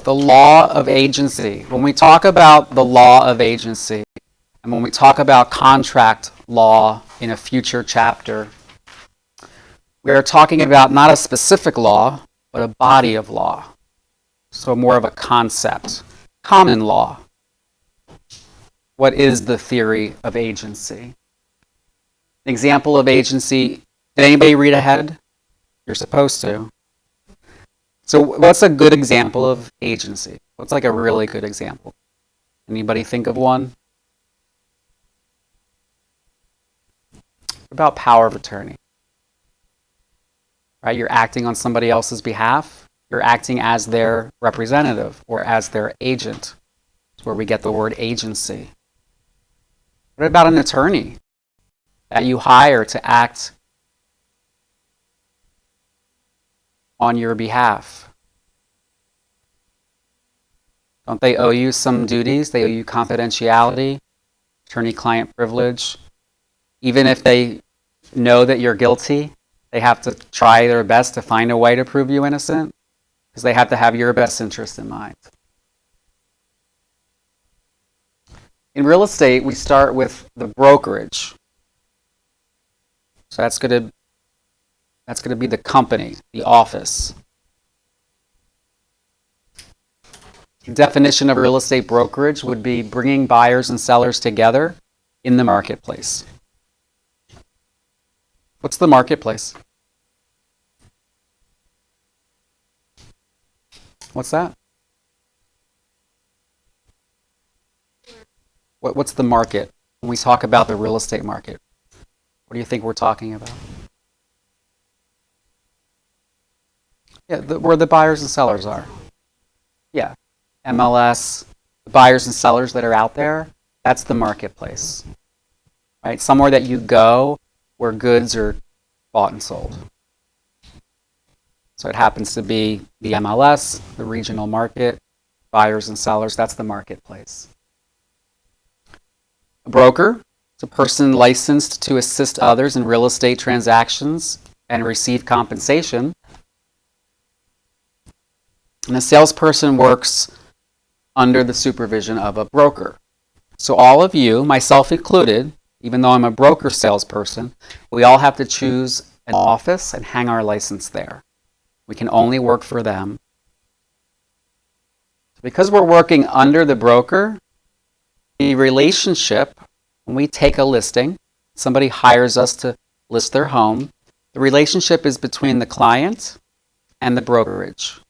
the law of agency. When we talk about the law of agency, and when we talk about contract law in a future chapter, we are talking about not a specific law, but a body of law. So more of a concept. Common law. What is the theory of agency? An example of agency, did anybody read ahead? You're supposed to. So what's a good example of agency? What's like a really good example? Anybody think of one? What about power of attorney? Right, you're acting on somebody else's behalf. You're acting as their representative or as their agent. That's where we get the word agency. What about an attorney that you hire to act on your behalf? Don't they owe you some duties? They owe you confidentiality, attorney-client privilege. Even if they know that you're guilty, they have to try their best to find a way to prove you innocent because they have to have your best interest in mind. In real estate, we start with the brokerage. So that's going to be the company, the office. The definition of real estate brokerage would be bringing buyers and sellers together in the marketplace. What's the marketplace? What's that? What's the market? When we talk about the real estate market, what do you think we're talking about? Yeah, where the buyers and sellers are. Yeah, MLS, the buyers and sellers that are out there, that's the marketplace. Right? Somewhere that you go where goods are bought and sold. So it happens to be the MLS, the regional market, buyers and sellers, that's the marketplace. A broker is a person licensed to assist others in real estate transactions and receive compensation. And a salesperson works under the supervision of a broker. So all of you, myself included, even though I'm a broker salesperson, we all have to choose an office and hang our license there. We can only work for them. Because we're working under the broker, the relationship, when we take a listing, somebody hires us to list their home, the relationship is between the client and the brokerage,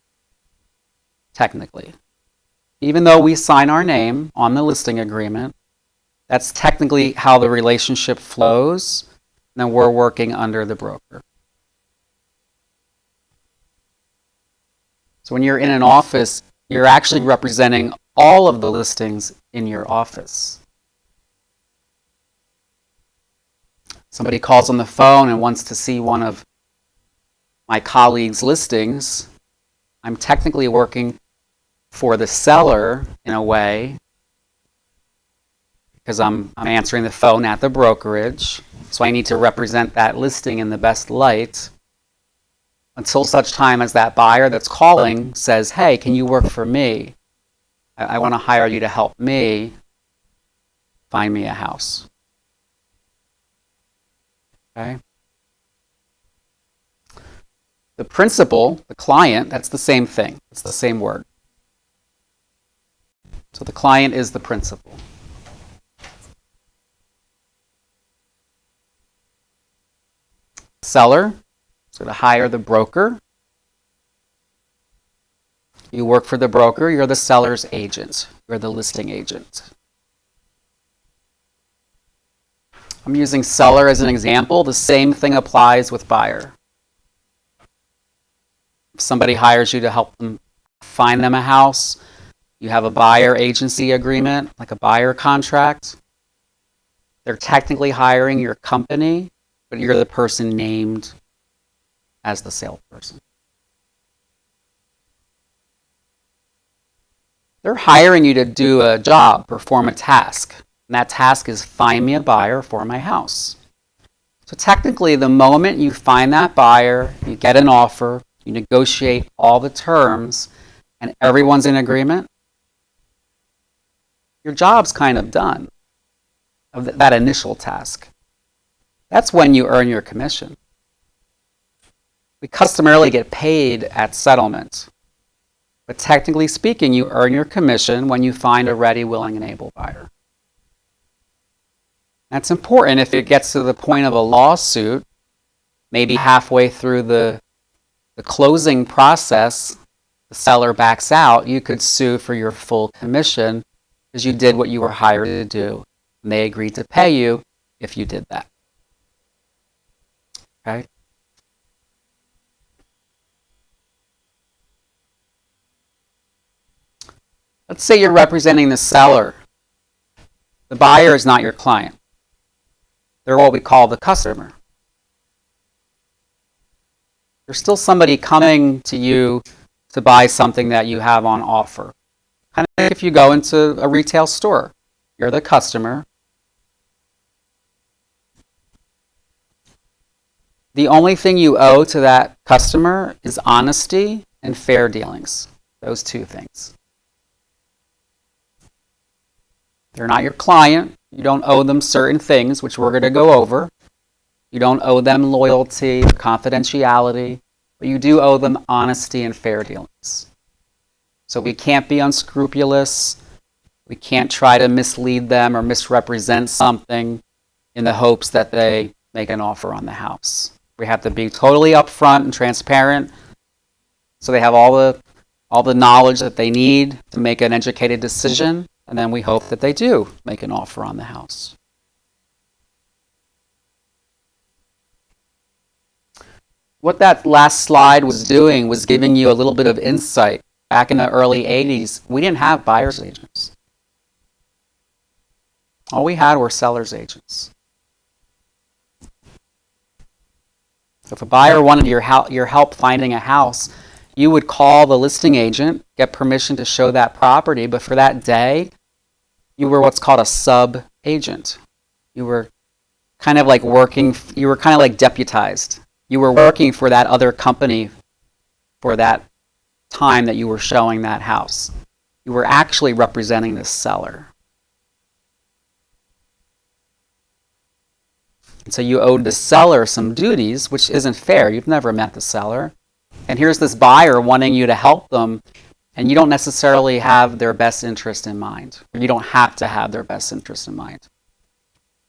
technically. Even though we sign our name on the listing agreement, that's technically how the relationship flows, and then we're working under the broker. So when you're in an office, you're actually representing all of the listings in your office. Somebody calls on the phone and wants to see one of my colleagues' listings. I'm technically working for the seller in a way because I'm answering the phone at the brokerage. So I need to represent that listing in the best light until such time as that buyer that's calling says, hey, can you work for me? I want to hire you to help me find me a house. Okay? The principal, the client, that's the same thing. It's the same word. So the client is the principal. Seller is going to hire the broker. You work for the broker, you're the seller's agent. You're the listing agent. I'm using seller as an example. The same thing applies with buyer. If somebody hires you to help them find them a house, you have a buyer agency agreement, like a buyer contract. They're technically hiring your company, but you're the person named as the salesperson. They're hiring you to do a job, perform a task. And that task is find me a buyer for my house. So technically, the moment you find that buyer, you get an offer, you negotiate all the terms, and everyone's in agreement, your job's kind of done of that initial task. That's when you earn your commission. We customarily get paid at settlement, but technically speaking, you earn your commission when you find a ready, willing, and able buyer. That's important if it gets to the point of a lawsuit, maybe halfway through the closing process, the seller backs out, you could sue for your full commission because you did what you were hired to do, and they agreed to pay you if you did that. Okay? Let's say you're representing the seller. The buyer is not your client. They're what we call the customer. There's still somebody coming to you to buy something that you have on offer. Kind of like if you go into a retail store, you're the customer. The only thing you owe to that customer is honesty and fair dealings. Those two things. They're not your client. You don't owe them certain things, which we're going to go over. You don't owe them loyalty or confidentiality, but you do owe them honesty and fair dealings. So we can't be unscrupulous. We can't try to mislead them or misrepresent something in the hopes that they make an offer on the house. We have to be totally upfront and transparent so they have all the knowledge that they need to make an educated decision, and then we hope that they do make an offer on the house. What that last slide was doing was giving you a little bit of insight. Back in the early 80s, we didn't have buyer's agents. All we had were seller's agents. If a buyer wanted your help finding a house, you would call the listing agent, get permission to show that property, but for that day, you were what's called a sub-agent. You were kind of like deputized. You were working for that other company for that time that you were showing that house. You were actually representing the seller. And so you owed the seller some duties, which isn't fair. You've never met the seller. And here's this buyer wanting you to help them, and you don't necessarily have their best interest in mind. You don't have to have their best interest in mind.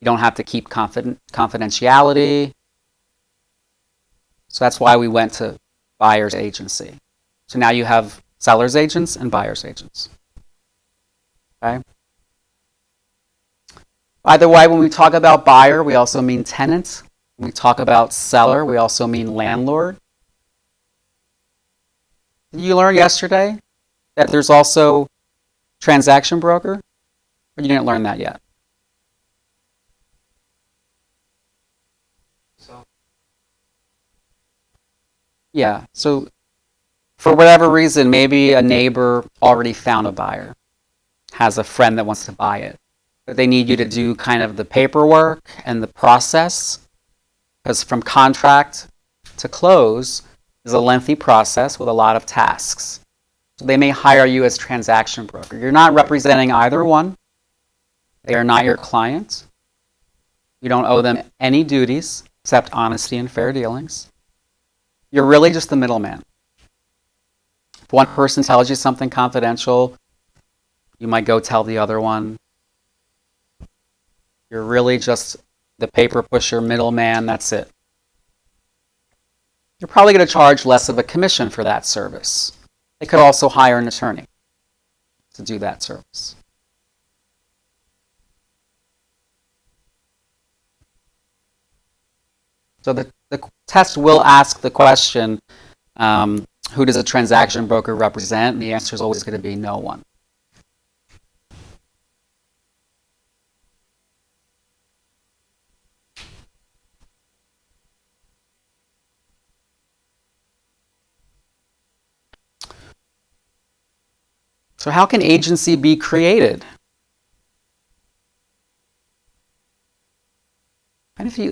You don't have to keep confidentiality. So that's why we went to buyer's agency. So now you have seller's agents and buyer's agents. Okay? By the way, when we talk about buyer, we also mean tenant. When we talk about seller, we also mean landlord. Did you learn yesterday that there's also transaction broker? Or you didn't learn that yet? Yeah, so for whatever reason, maybe a neighbor already found a buyer, has a friend that wants to buy it, but they need you to do kind of the paperwork and the process, because from contract to close is a lengthy process with a lot of tasks. So they may hire you as transaction broker. You're not representing either one. They are not your client. You don't owe them any duties except honesty and fair dealings. You're really just the middleman. If one person tells you something confidential, you might go tell the other one. You're really just the paper pusher, middleman, that's it. You're probably going to charge less of a commission for that service. They could also hire an attorney to do that service. So the test will ask the question, who does a transaction broker represent? And the answer is always going to be no one. So how can agency be created?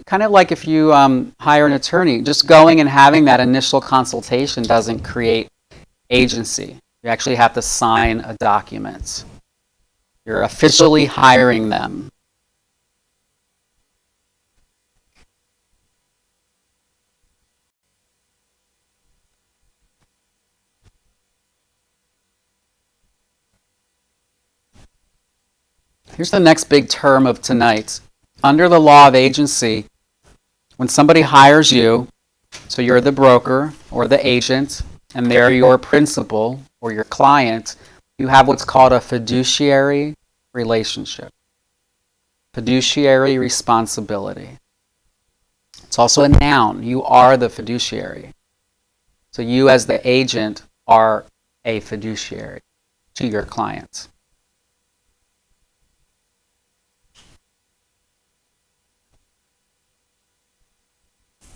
Kind of like if you hire an attorney, just going and having that initial consultation doesn't create agency. You actually have to sign a document. You're officially hiring them. Here's the next big term of tonight. Under the law of agency, when somebody hires you, so you're the broker or the agent, and they're your principal or your client, you have what's called a fiduciary relationship. Fiduciary responsibility. It's also a noun. You are the fiduciary. So you as the agent are a fiduciary to your clients.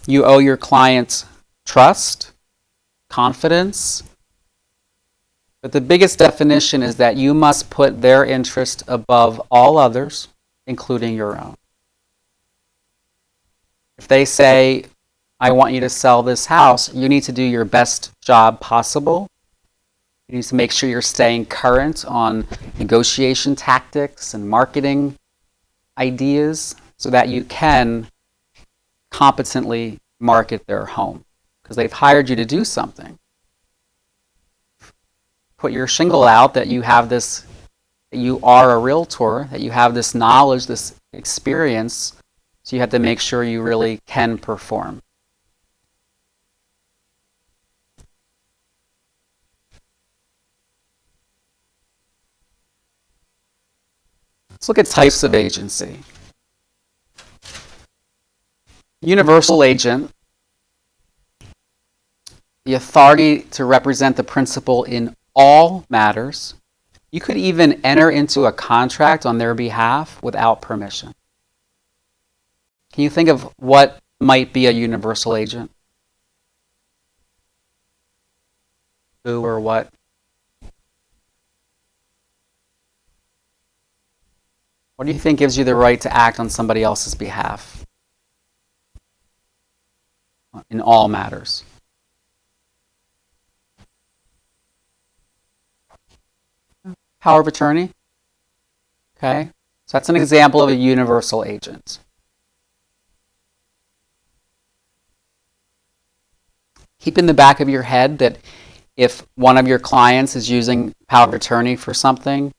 You owe your clients trust, confidence, but the biggest definition is that you must put their interest above all others, including your own. If they say, I want you to sell this house, you need to do your best job possible. You need to make sure you're staying current on negotiation tactics and marketing ideas so that you can competently market their home because they've hired you to do something. Put your shingle out that you have this, that you are a realtor, that you have this knowledge, this experience, so you have to make sure you really can perform. Let's look at types of agency. Universal agent, the authority to represent the principal in all matters. You could even enter into a contract on their behalf without permission. Can you think of what might be a universal agent? Who or what? What do you think gives you the right to act on somebody else's behalf in all matters? Power of attorney. Okay, so that's an example of a universal agent. Keep in the back of your head that if one of your clients is using power of attorney for something,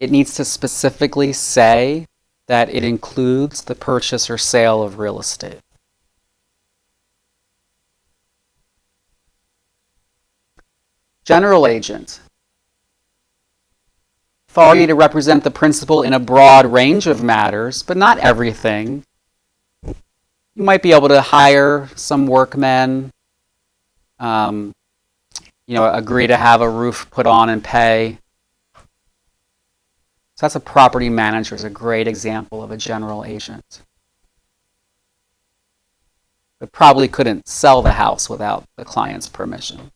it needs to specifically say that it includes the purchase or sale of real estate. General agent. Authority to represent the principal in a broad range of matters, but not everything. You might be able to hire some workmen, agree to have a roof put on and pay. So that's a property manager, is a great example of a general agent. But probably couldn't sell the house without the client's permission.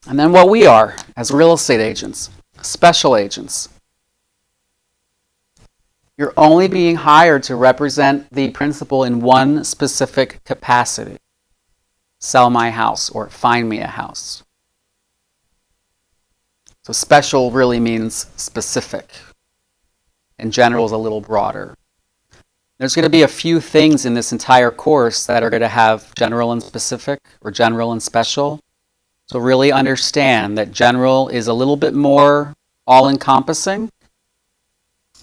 And then what we are as real estate agents, special agents. You're only being hired to represent the principal in one specific capacity. Sell my house or find me a house. So special really means specific. And general is a little broader. There's going to be a few things in this entire course that are going to have general and specific or general and special. So really understand that general is a little bit more all-encompassing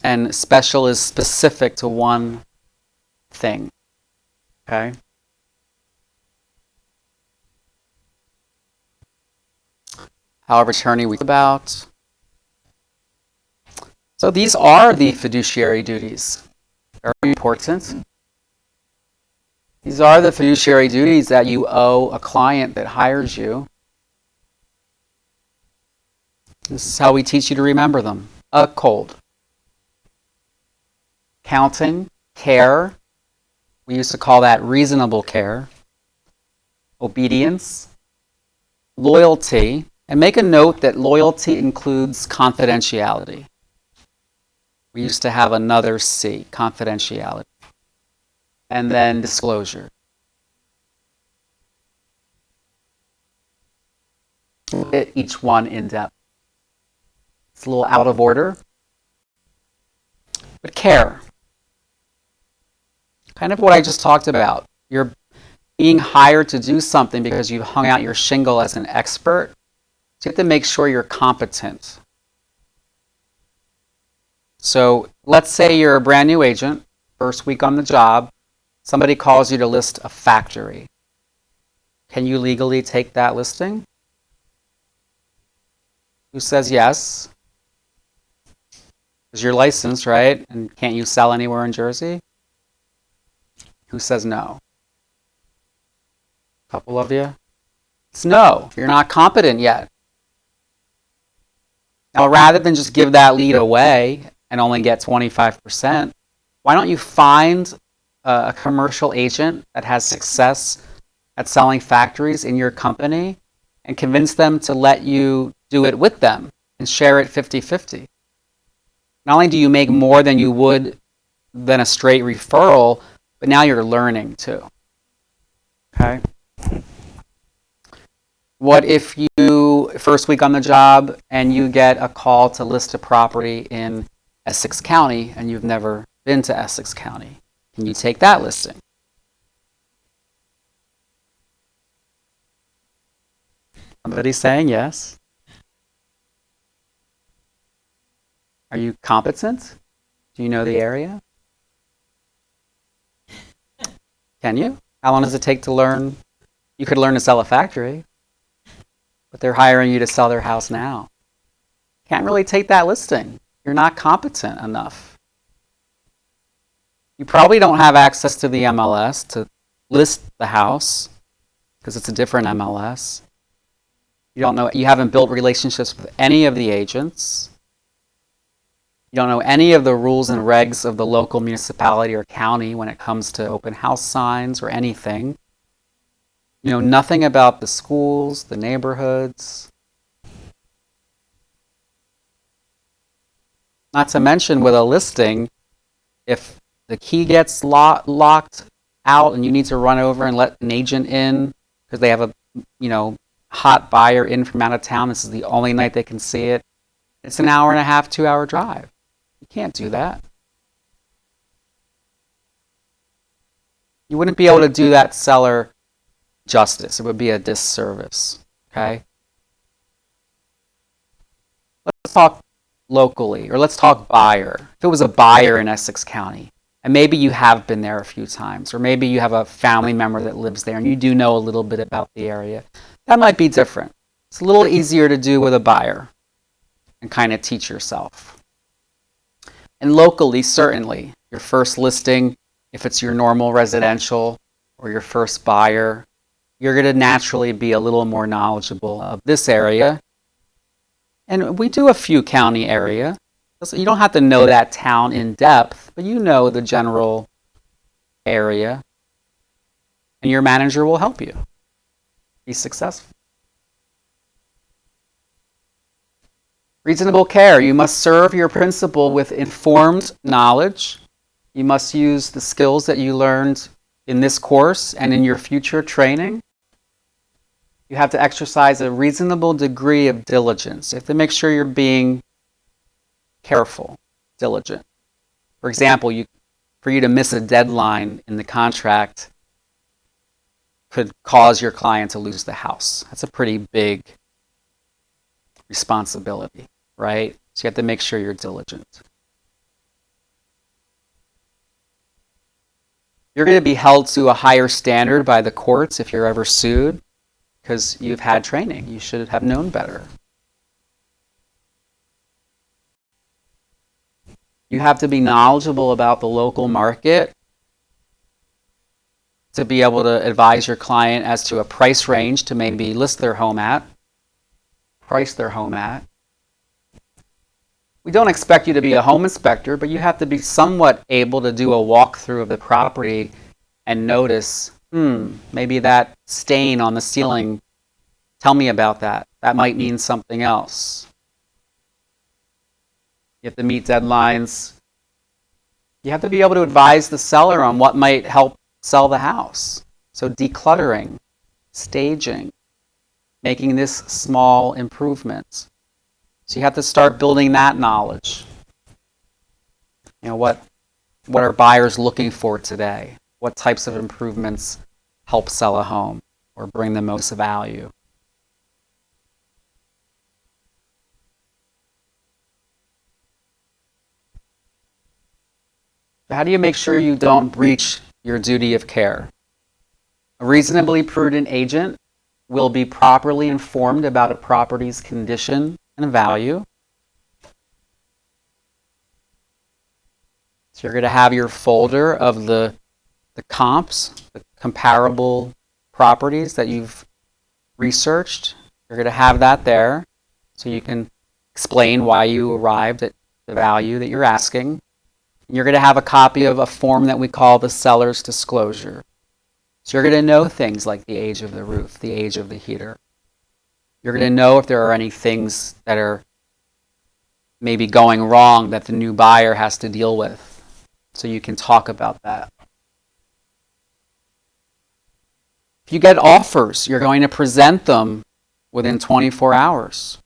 and special is specific to one thing. Okay? Power of attorney we talked about. So these are the fiduciary duties. Very important. These are the fiduciary duties that you owe a client that hires you. This is how we teach you to remember them. Cold. Counting, care. We used to call that reasonable care. Obedience. Loyalty. And make a note that loyalty includes confidentiality. We used to have another C, confidentiality. and then disclosure. Look at each one in depth. It's a little out of order, but care. Kind of what I just talked about. You're being hired to do something because you've hung out your shingle as an expert. So you have to make sure you're competent. So let's say you're a brand new agent, first week on the job. Somebody calls you to list a factory. Can you legally take that listing? Who says yes? Because you're licensed, right? And can't you sell anywhere in Jersey? Who says no? A couple of you? It's no. You're not competent yet. Now, rather than just give that lead away and only get 25%, why don't you find a commercial agent that has success at selling factories in your company and convince them to let you do it with them and share it 50-50. Not only do you make more than you would than a straight referral, but now you're learning too. Okay? What if you, first week on the job, and you get a call to list a property in Essex County and you've never been to Essex County? Can you take that listing? Somebody's saying yes. Are you competent? Do you know the area? Can you? How long does it take to learn? You could learn to sell a factory, but they're hiring you to sell their house now. Can't really take that listing. You're not competent enough. You probably don't have access to the MLS to list the house because it's a different MLS. You don't know, you haven't built relationships with any of the agents. You don't know any of the rules and regs of the local municipality or county when it comes to open house signs or anything. You know nothing about the schools, the neighborhoods. Not to mention with a listing, if the key gets locked out and you need to run over and let an agent in because they have a hot buyer in from out of town, this is the only night they can see it, it's an hour and a half, 2-hour drive. You can't do that. You wouldn't be able to do that seller justice. It would be a disservice. Okay? Let's talk locally, or let's talk buyer. If it was a buyer in Essex County, and maybe you have been there a few times, or maybe you have a family member that lives there and you do know a little bit about the area, that might be different. It's a little easier to do with a buyer and kind of teach yourself. And locally, certainly, your first listing, if it's your normal residential or your first buyer, you're going to naturally be a little more knowledgeable of this area. And we do a few county area. So you don't have to know that town in depth, but you know the general area. And your manager will help you be successful. Reasonable care. You must serve your principal with informed knowledge. You must use the skills that you learned in this course and in your future training. You have to exercise a reasonable degree of diligence. You have to make sure you're being careful, diligent. For example, for you to miss a deadline in the contract could cause your client to lose the house. That's a pretty big responsibility, right? So you have to make sure you're diligent. You're going to be held to a higher standard by the courts if you're ever sued because you've had training. You should have known better. You have to be knowledgeable about the local market to be able to advise your client as to a price range to maybe list their home at, price their home at. We don't expect you to be a home inspector, but you have to be somewhat able to do a walkthrough of the property and notice, maybe that stain on the ceiling, tell me about that. That might mean something else. You have to meet deadlines. You have to be able to advise the seller on what might help sell the house. So decluttering, staging, making this small improvements. So you have to start building that knowledge. What are buyers looking for today? What types of improvements help sell a home or bring the most value? How do you make sure you don't breach your duty of care? A reasonably prudent agent will be properly informed about a property's condition and value. So you're going to have your folder of the comps, the comparable properties that you've researched. You're going to have that there so you can explain why you arrived at the value that you're asking. And you're going to have a copy of a form that we call the seller's disclosure. So you're going to know things like the age of the roof, the age of the heater. You're going to know if there are any things that are maybe going wrong that the new buyer has to deal with. So you can talk about that. If you get offers, you're going to present them within 24 hours.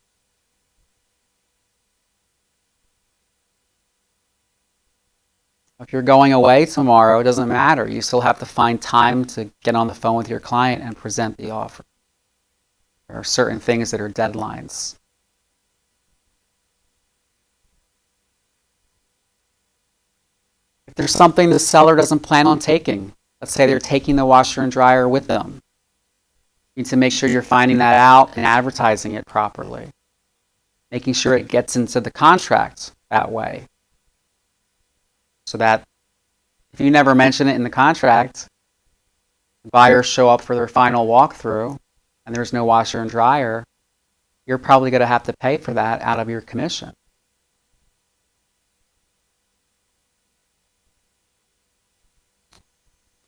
If you're going away tomorrow, it doesn't matter. You still have to find time to get on the phone with your client and present the offer. There are certain things that are deadlines. If there's something the seller doesn't plan on taking, let's say they're taking the washer and dryer with them, you need to make sure you're finding that out and advertising it properly, making sure it gets into the contract that way. So that if you never mention it in the contract, buyers show up for their final walkthrough and there's no washer and dryer, you're probably going to have to pay for that out of your commission.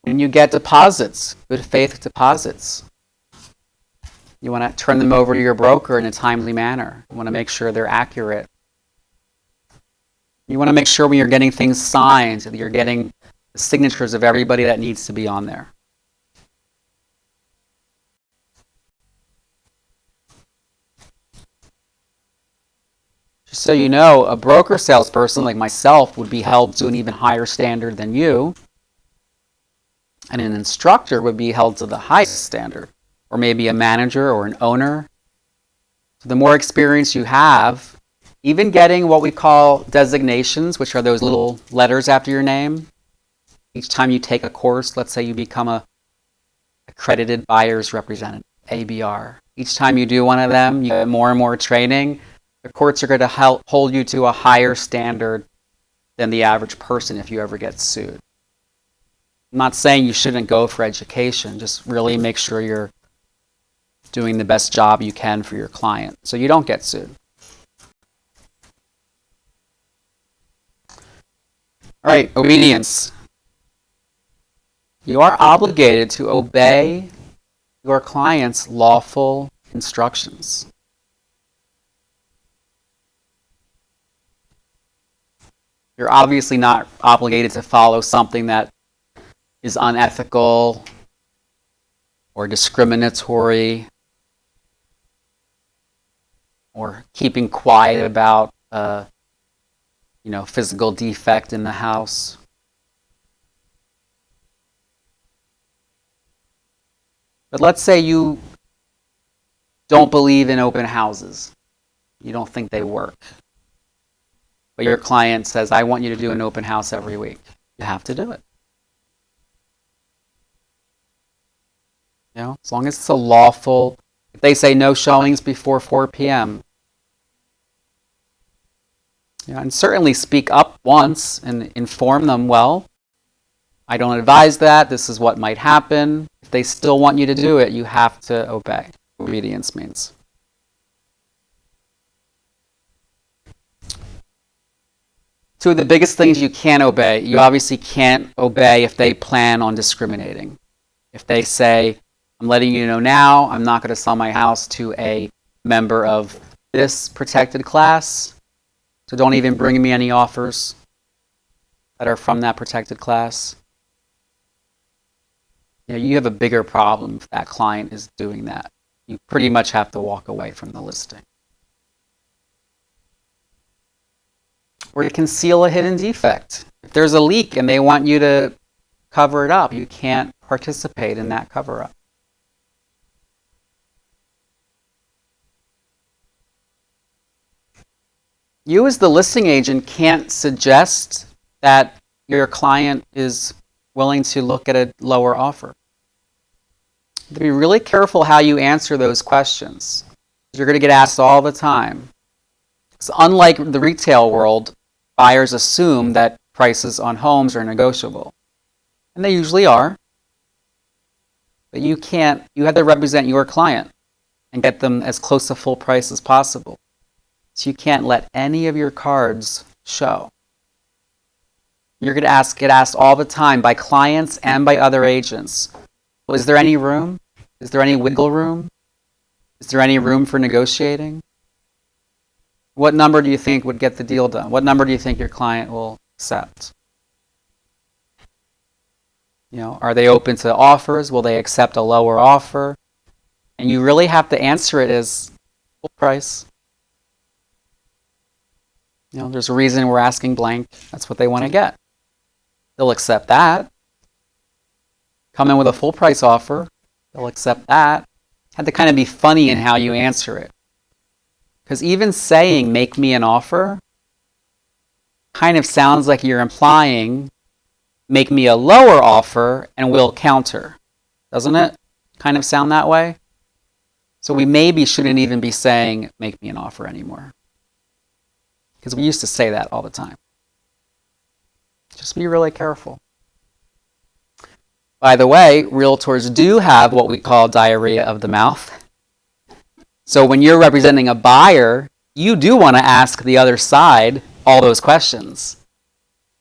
When you get deposits, good faith deposits, you want to turn them over to your broker in a timely manner. You want to make sure they're accurate. You want to make sure when you're getting things signed that you're getting the signatures of everybody that needs to be on there. Just so you know, a broker salesperson like myself would be held to an even higher standard than you, and an instructor would be held to the highest standard, or maybe a manager or an owner. So the more experience you have, even getting what we call designations, which are those little letters after your name. Each time you take a course, let's say you become a accredited buyer's representative, ABR. Each time you do one of them, you get more and more training. The courts are going to hold you to a higher standard than the average person if you ever get sued. I'm not saying you shouldn't go for education, just really make sure you're doing the best job you can for your client so you don't get sued. All right, obedience. You are obligated to obey your client's lawful instructions. You're obviously not obligated to follow something that is unethical or discriminatory or keeping quiet about physical defect in the house. But let's say you don't believe in open houses. You don't think they work. But your client says, I want you to do an open house every week. You have to do it. As long as it's a lawful, if they say no showings before 4 p.m., and certainly speak up once and inform them, well, I don't advise that. This is what might happen. If they still want you to do it, you have to obey. Obedience means. Two of the biggest things you can't obey, you obviously can't obey if they plan on discriminating. If they say, I'm letting you know now, I'm not going to sell my house to a member of this protected class, so don't even bring me any offers that are from that protected class. you have a bigger problem if that client is doing that. You pretty much have to walk away from the listing. Or you conceal a hidden defect. If there's a leak and they want you to cover it up, you can't participate in that cover-up. You as the listing agent can't suggest that your client is willing to look at a lower offer. You have to be really careful how you answer those questions. You're going to get asked all the time. So unlike the retail world, buyers assume that prices on homes are negotiable. And they usually are. But you have to represent your client and get them as close to full price as possible. So you can't let any of your cards show. You're going to get asked all the time by clients and by other agents, well, is there any room? Is there any wiggle room? Is there any room for negotiating? What number do you think would get the deal done? What number do you think your client will accept? Are they open to offers? Will they accept a lower offer? And you really have to answer it as full price. There's a reason we're asking blank. That's what they want to get. They'll accept that. Come in with a full price offer. They'll accept that. Have to kind of be funny in how you answer it. Because even saying, make me an offer, kind of sounds like you're implying, make me a lower offer and we'll counter. Doesn't it kind of sound that way? So we maybe shouldn't even be saying, make me an offer anymore. Because we used to say that all the time. Just be really careful. By the way, realtors do have what we call diarrhea of the mouth. So when you're representing a buyer, you do want to ask the other side all those questions.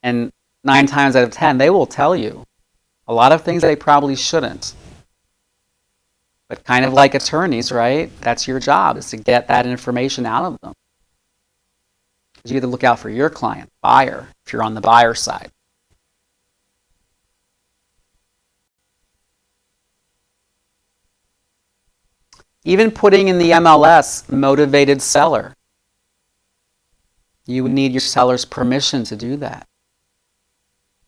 And 9 times out of 10, they will tell you a lot of things they probably shouldn't. But kind of like attorneys, right? That's your job, is to get that information out of them. You have to look out for your client, buyer, if you're on the buyer side. Even putting in the MLS, motivated seller. You would need your seller's permission to do that.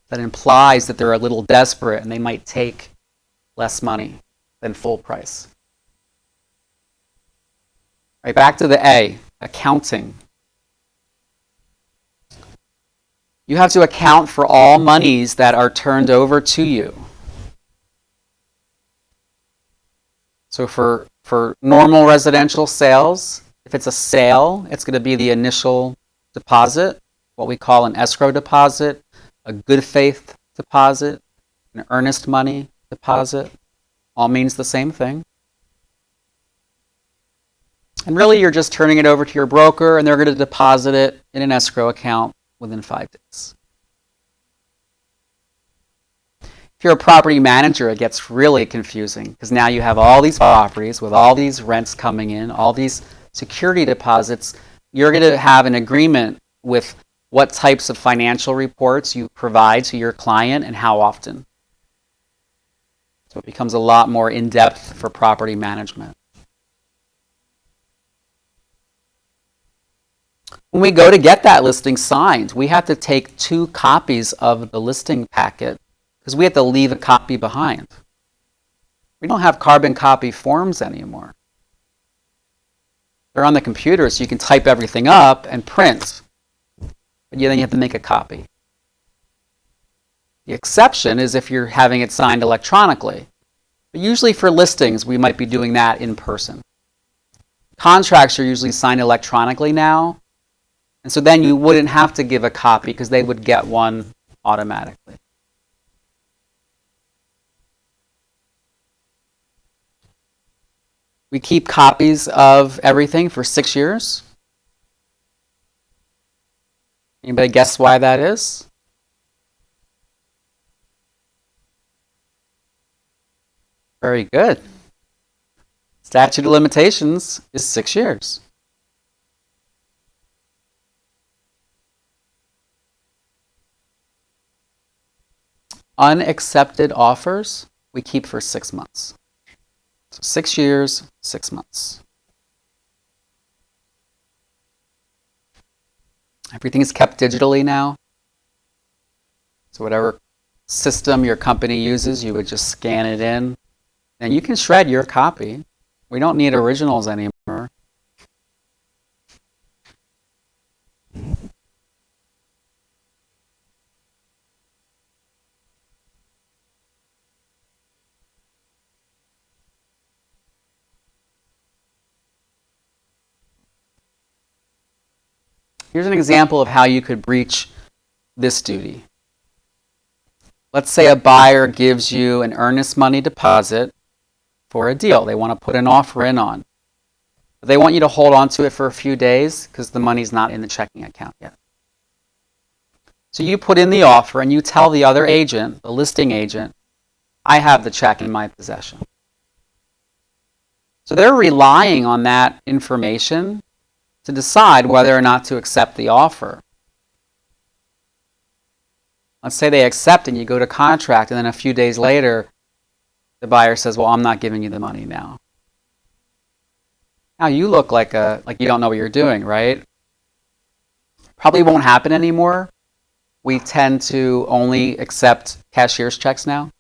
That implies that they're a little desperate and they might take less money than full price. Right, back to the A, accounting. You have to account for all monies that are turned over to you. So for normal residential sales, if it's a sale, it's going to be the initial deposit, what we call an escrow deposit, a good faith deposit, an earnest money deposit. All means the same thing. And really you're just turning it over to your broker and they're going to deposit it in an escrow account within 5 days. If you're a property manager, it gets really confusing because now you have all these properties with all these rents coming in, all these security deposits. You're going to have an agreement with what types of financial reports you provide to your client and how often. So it becomes a lot more in-depth for property management. When we go to get that listing signed, we have to take 2 copies of the listing packet because we have to leave a copy behind. We don't have carbon copy forms anymore. They're on the computer, so you can type everything up and print. But then you have to make a copy. The exception is if you're having it signed electronically. But usually for listings, we might be doing that in person. Contracts are usually signed electronically now. And so then you wouldn't have to give a copy because they would get one automatically. We keep copies of everything for 6 years. Anybody guess why that is? Very good. Statute of limitations is 6 years. Unaccepted offers we keep for 6 months. So 6 years, 6 months. Everything is kept digitally now. So whatever system your company uses, you would just scan it in. And you can shred your copy. We don't need originals anymore. Here's an example of how you could breach this duty. Let's say a buyer gives you an earnest money deposit for a deal they want to put an offer in on. They want you to hold on to it for a few days because the money's not in the checking account yet. So you put in the offer and you tell the other agent, the listing agent, I have the check in my possession. So they're relying on that information to decide whether or not to accept the offer. Let's say they accept and you go to contract, and then a few days later, the buyer says, well, I'm not giving you the money now. Now you look like you don't know what you're doing, right? Probably won't happen anymore. We tend to only accept cashier's checks now.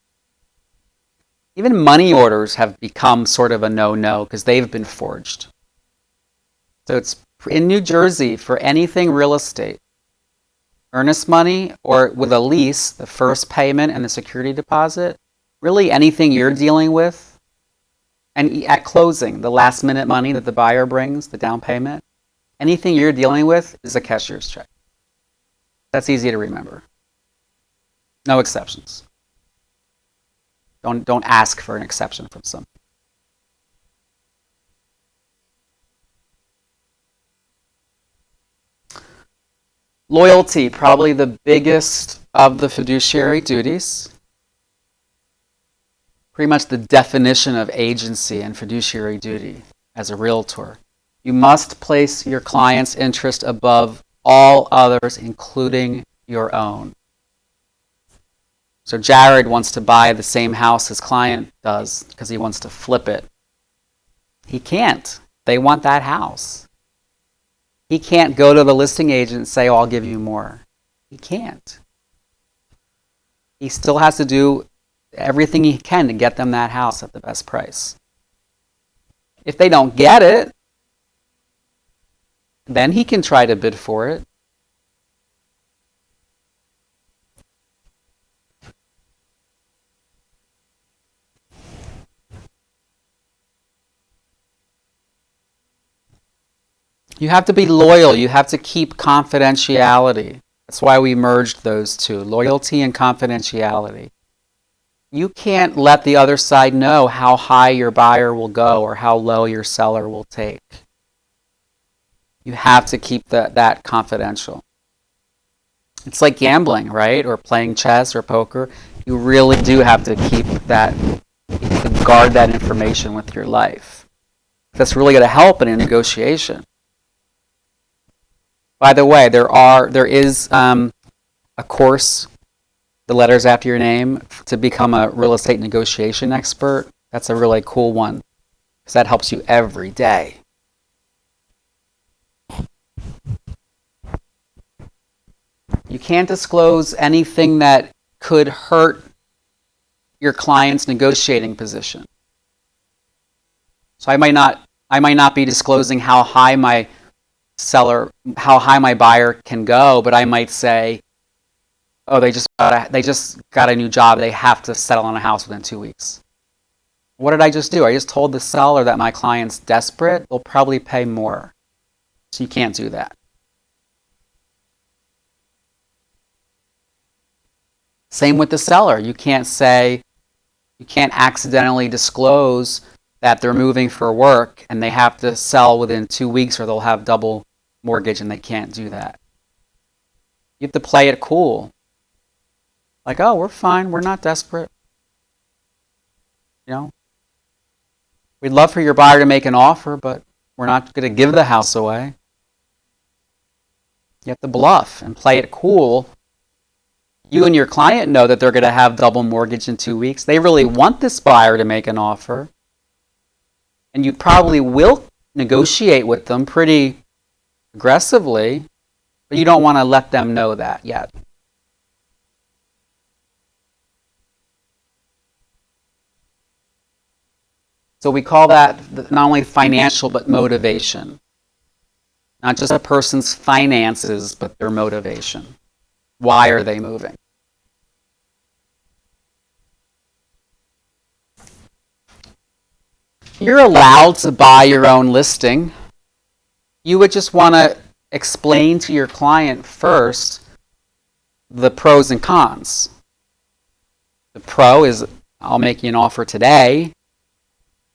Even money orders have become sort of a no-no because they've been forged. So it's in New Jersey for anything real estate, earnest money or with a lease, the first payment and the security deposit, really anything you're dealing with, and at closing, the last minute money that the buyer brings, the down payment, anything you're dealing with is a cashier's check. That's easy to remember. No exceptions. Don't ask for an exception from something. Loyalty, probably the biggest of the fiduciary duties. Pretty much the definition of agency and fiduciary duty as a realtor. You must place your client's interest above all others, including your own. So Jared wants to buy the same house his client does because he wants to flip it. He can't. They want that house. He can't go to the listing agent and say, oh, I'll give you more. He can't. He still has to do everything he can to get them that house at the best price. If they don't get it, then he can try to bid for it. You have to be loyal. You have to keep confidentiality. That's why we merged those two, loyalty and confidentiality. You can't let the other side know how high your buyer will go or how low your seller will take. You have to keep that confidential. It's like gambling, right? Or playing chess or poker. You really do have to keep that, to guard that information with your life. That's really going to help in a negotiation. By the way, there is a course, the letters after your name, to become a real estate negotiation expert. That's a really cool one because that helps you every day. You can't disclose anything that could hurt your client's negotiating position. So I might not be disclosing how high my buyer can go, but I might say, oh, they just got a new job. They have to settle on a house within 2 weeks. What did I just do? I just told the seller that my client's desperate. They'll probably pay more. So you can't do that. Same with the seller. You can't accidentally disclose that they're moving for work and they have to sell within 2 weeks or they'll have double mortgage, and they can't do that. You have to play it cool. Like, oh, we're fine. We're not desperate. You know, we'd love for your buyer to make an offer, but we're not going to give the house away. You have to bluff and play it cool. You and your client know that they're going to have double mortgage in 2 weeks. They really want this buyer to make an offer. And you probably will negotiate with them pretty aggressively, but you don't want to let them know that yet. So we call that not only financial, but motivation. Not just a person's finances, but their motivation. Why are they moving? You're allowed to buy your own listing. You would just want to explain to your client first the pros and cons. The pro is, I'll make you an offer today.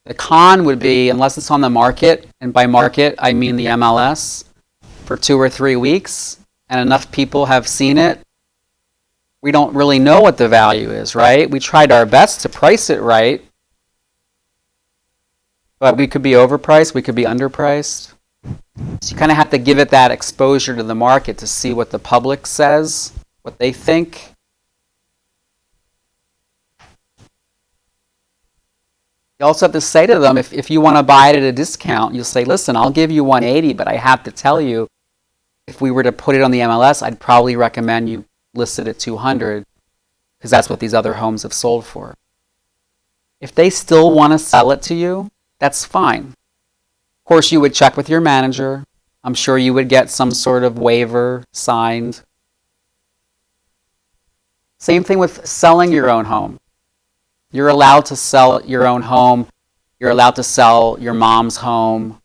The con would be, unless it's on the market, and by market I mean the MLS, for 2 or 3 weeks, and enough people have seen it, we don't really know what the value is, right? We tried our best to price it right, but we could be overpriced, we could be underpriced. So you kind of have to give it that exposure to the market to see what the public says, what they think. You also have to say to them, if you want to buy it at a discount, you'll say, listen, I'll give you 180, but I have to tell you, if we were to put it on the MLS, I'd probably recommend you list it at 200, because that's what these other homes have sold for. If they still want to sell it to you, that's fine. Of course, you would check with your manager. I'm sure you would get some sort of waiver signed. Same thing with selling your own home. You're allowed to sell your own home. You're allowed to sell your mom's home,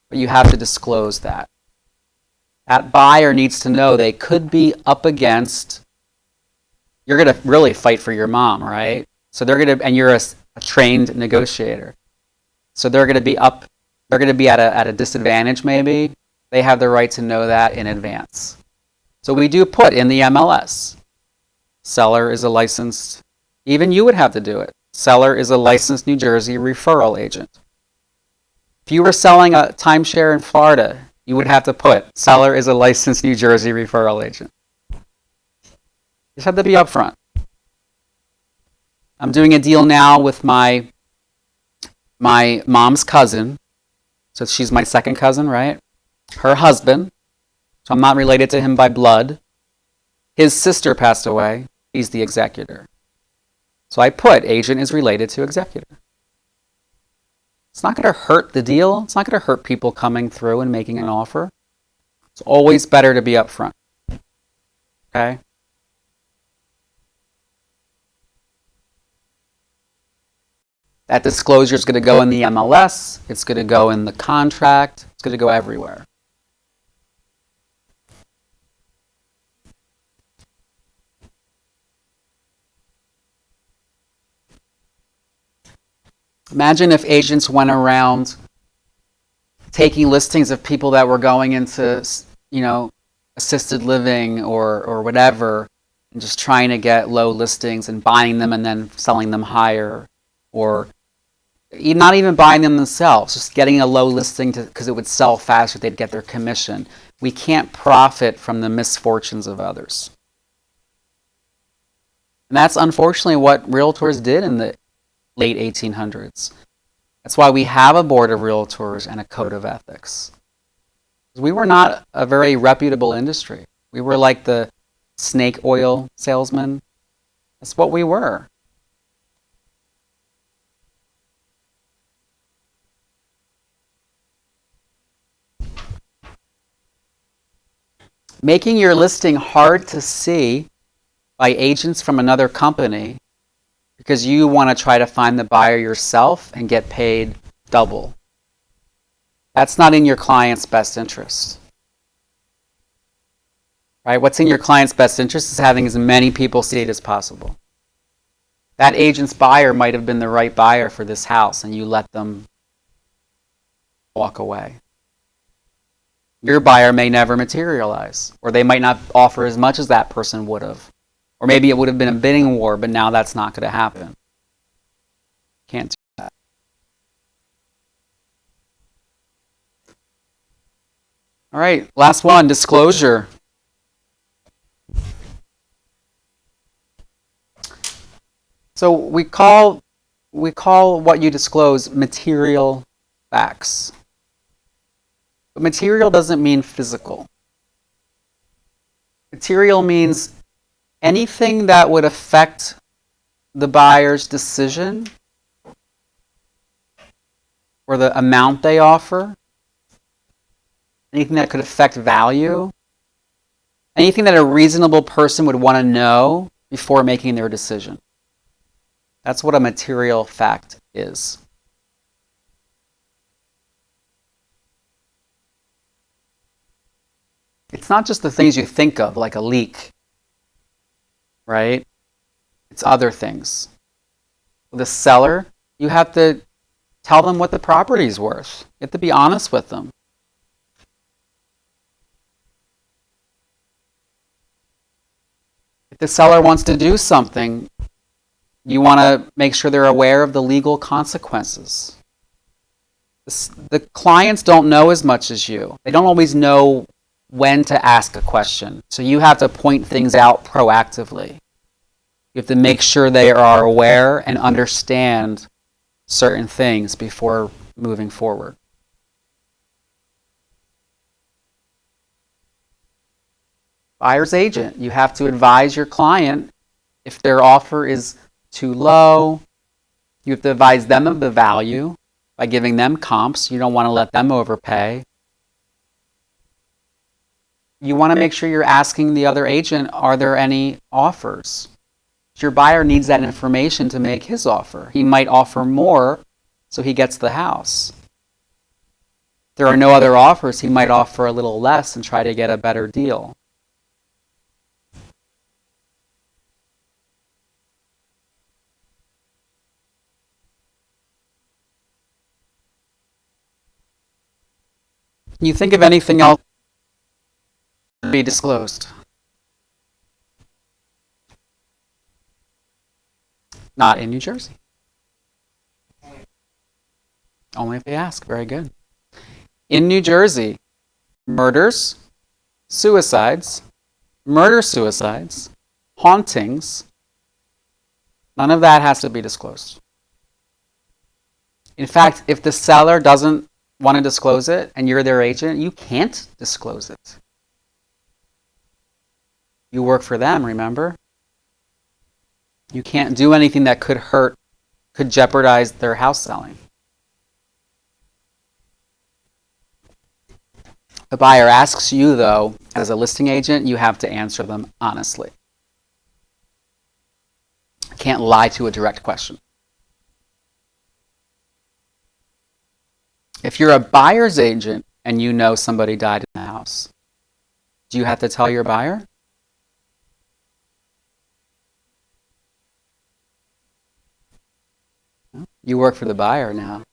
but you have to disclose that. That buyer needs to know they could be up against, you're going to really fight for your mom, right? So they're going to, and you're a trained negotiator. So they're going to be up, they're going to be at a disadvantage maybe. They have the right to know that in advance. So we do put in the MLS, seller is a licensed, even you would have to do it. Seller is a licensed New Jersey referral agent. If you were selling a timeshare in Florida, you would have to put seller is a licensed New Jersey referral agent. You just have to be upfront. I'm doing a deal now with my mom's cousin. So she's my second cousin, right? Her husband. So I'm not related to him by blood. His sister passed away. He's the executor. So I put agent is related to executor. It's not going to hurt the deal. It's not going to hurt people coming through and making an offer. It's always better to be upfront. Okay? That disclosure is going to go in the MLS. It's going to go in the contract. It's going to go everywhere. Imagine if agents went around taking listings of people that were going into, assisted living or whatever, and just trying to get low listings and buying them and then selling them higher, or not even buying them themselves, just getting a low listing because it would sell faster, they'd get their commission. We can't profit from the misfortunes of others. And that's unfortunately what realtors did in the late 1800s. That's why we have a board of realtors and a code of ethics. We were not a very reputable industry. We were like the snake oil salesman. That's what we were. Making your listing hard to see by agents from another company because you want to try to find the buyer yourself and get paid double. That's not in your client's best interest. Right? What's in your client's best interest is having as many people see it as possible. That agent's buyer might have been the right buyer for this house and you let them walk away. Your buyer may never materialize, or they might not offer as much as that person would have. Or maybe it would have been a bidding war, but now that's not going to happen. Can't do that. All right, last one, disclosure. So we call what you disclose material facts. But material doesn't mean physical. Material means anything that would affect the buyer's decision or the amount they offer, anything that could affect value, anything that a reasonable person would want to know before making their decision. That's what a material fact is. It's not just the things you think of, like a leak, right? It's other things. With a seller, you have to tell them what the property is worth. You have to be honest with them. If the seller wants to do something, you want to make sure they're aware of the legal consequences. The clients don't know as much as you. They don't always know when to ask a question. So you have to point things out proactively. You have to make sure they are aware and understand certain things before moving forward. Buyer's agent, you have to advise your client if their offer is too low. You have to advise them of the value by giving them comps. You don't want to let them overpay. You want to make sure you're asking the other agent, are there any offers? Your buyer needs that information to make his offer. He might offer more so he gets the house. If there are no other offers, he might offer a little less and try to get a better deal. Can you think of anything else to be disclosed? Not in New Jersey. Only if they ask. Very good. In New Jersey, murders, suicides, murder-suicides, hauntings, none of that has to be disclosed. In fact, if the seller doesn't want to disclose it and you're their agent, you can't disclose it. You work for them, remember? You can't do anything that could jeopardize their house selling. The buyer asks you, though, as a listing agent, you have to answer them honestly. You can't lie to a direct question. If you're a buyer's agent and you know somebody died in the house, do you have to tell your buyer? No? You work for the buyer now.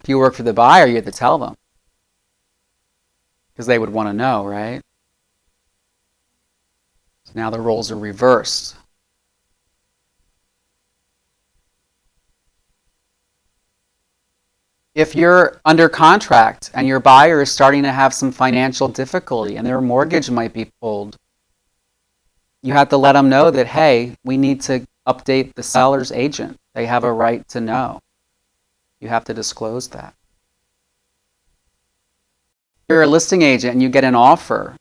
If you work for the buyer, you have to tell them. Because they would want to know, right? So now the roles are reversed. If you're under contract and your buyer is starting to have some financial difficulty and their mortgage might be pulled, you have to let them know that, hey, we need to update the seller's agent. They have a right to know. You have to disclose that. If you're a listing agent and you get an offer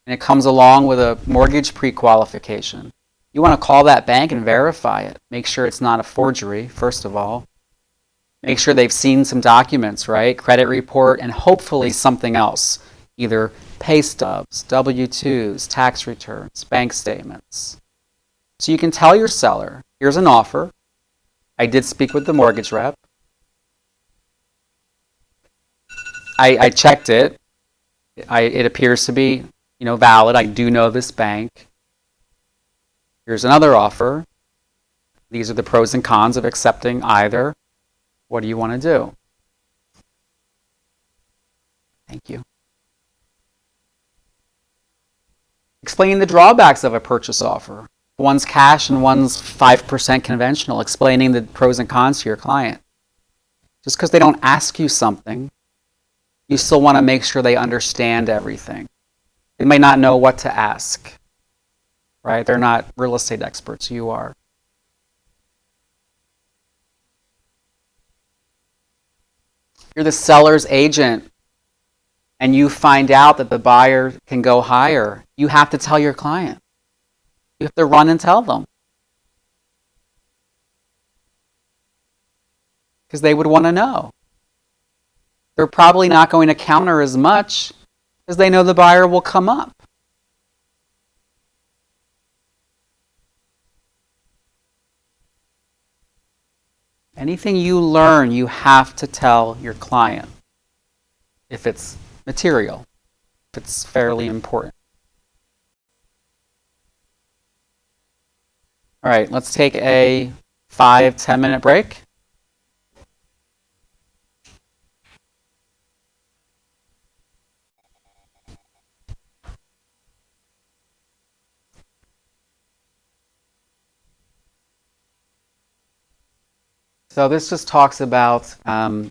and it comes along with a mortgage pre-qualification, you want to call that bank and verify it. Make sure it's not a forgery, first of all. Make sure they've seen some documents, right? Credit report and hopefully something else. Either pay stubs, W-2s, tax returns, bank statements. So you can tell your seller, here's an offer. I did speak with the mortgage rep. I checked it. It appears to be, valid. I do know this bank. Here's another offer. These are the pros and cons of accepting either. What do you want to do? Thank you. Explain the drawbacks of a purchase offer. One's cash and one's 5% conventional, explaining the pros and cons to your client. Just because they don't ask you something, you still want to make sure they understand everything. They may not know what to ask. right? They're not real estate experts. You are. You're the seller's agent, and you find out that the buyer can go higher. You have to tell your client. You have to run and tell them. Because they would want to know. They're probably not going to counter as much because they know the buyer will come up. Anything you learn, you have to tell your client if it's material, if it's fairly important. All right, let's take a 5-10 minute break. So this just talks about the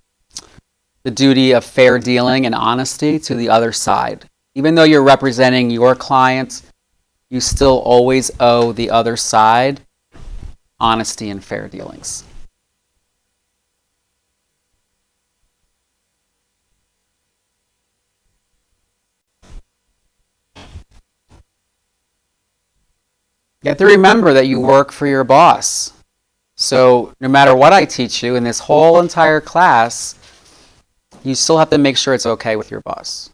duty of fair dealing and honesty to the other side. Even though you're representing your client, you still always owe the other side honesty and fair dealings. You have to remember that you work for your boss. So no matter what I teach you in this whole entire class, you still have to make sure it's okay with your boss.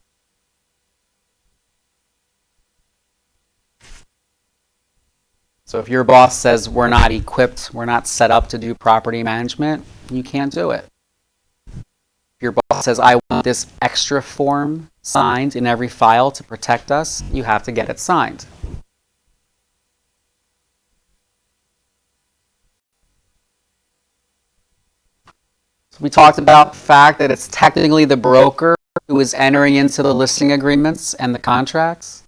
So if your boss says we're not equipped, we're not set up to do property management, you can't do it. If your boss says I want this extra form signed in every file to protect us, you have to get it signed. We talked about the fact that it's technically the broker who is entering into the listing agreements and the contracts.